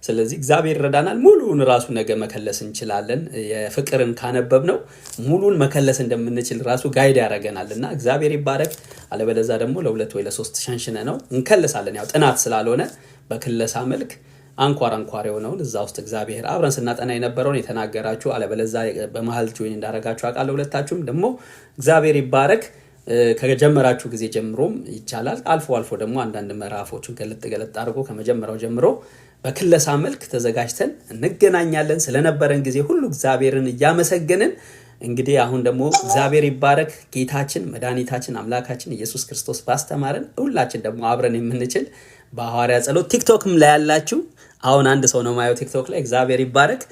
ስለዚህ እግዚአብሔር ረዳናል። ሙሉን ራሱ ነገ መከለስ እንችላለን። የፍቅርን ካነበብነው ሙሉን መከለስ እንደምንችል ራሱ ጋይድ ያደርገናልና እግዚአብሔር ይባረክ። አለበለዛ ደግሞ ለሁለት ወይ ለሶስት ሸንሽነ ነው እንከለሳለን። ያው ጥናት ስላልሆነ በክለሳ መልክ አንኳር የሆነውን እዛ ውስጥ እግዚአብሔር አብረን ስናጠና የነበረውን የተናገራችሁ አለበለዛ በመሃል ጆይን እንዳረጋችሁ አቃለ ሁለታችሁም ደግሞ እግዚአብሔር ይባረክ። ከጀመራችሁ ጊዜ ጀምሮም ይቻላል። አልፎ ደግሞ አንዳንድ ምዕራፎችን ገለጥ አድርጎ ከመጀመሪያው ጀምሮ በክለሳ መልክ ተዘጋጅተን እንገናኛለን። ስለነበረን ጊዜ ሁሉ እግዚአብሔርን እያመሰገንን እንግዲህ አሁን ደግሞ እግዚአብሔር ይባረክ ጌታችን መድኃኒታችን አምላካችን ኢየሱስ ክርስቶስ ባስተማረን ሁላችን ደግሞ አብረን የምንችል በሐዋርያ ጸሎት ቲክቶክም ላይ ያላችሁ አሁን አንድ ሰው ነው ማየው ቲክቶክ ላይ እግዚአብሔር ይባረክ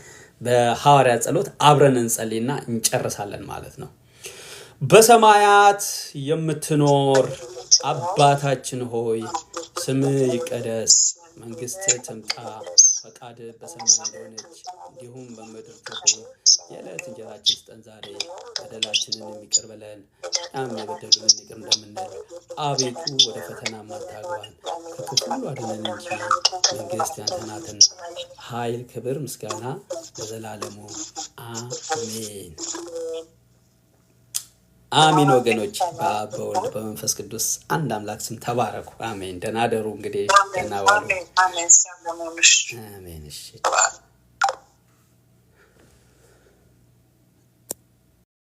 በሐዋርያ ጸሎት አብረን እንጸልይና እንጨርሳለን ማለት ነው። በሰማያት የምትኖር አባታችን ሆይ ስምህ ይቀደስ፣ መንግስትህ ትምጣ፣ ፈቃድህ በሰማይ እንደሆነች እንዲሁም በምድር ትሁን። የዕለት እንጀራችንን ስጠን ዛሬ፣ በደላችንን ይቅር በለን እኛም የበደሉንን ይቅር እንደምንል፣ አቤቱ ወደ ፈተና አታግባን ከክፉ ሁሉ አድነን እንጂ መንግስት ያንተ ናትና፣ ኃይል፣ ክብር፣ ምስጋና ለዘላለሙ አሜን። አሜን። ወገኖች በአብ በወልድ በመንፈስ ቅዱስ አንድ አምላክ ስም ተባረኩ። አሜን። ደህና ደሩ። እንግዲህ ደህና ዋሉ። አሜን። እሺ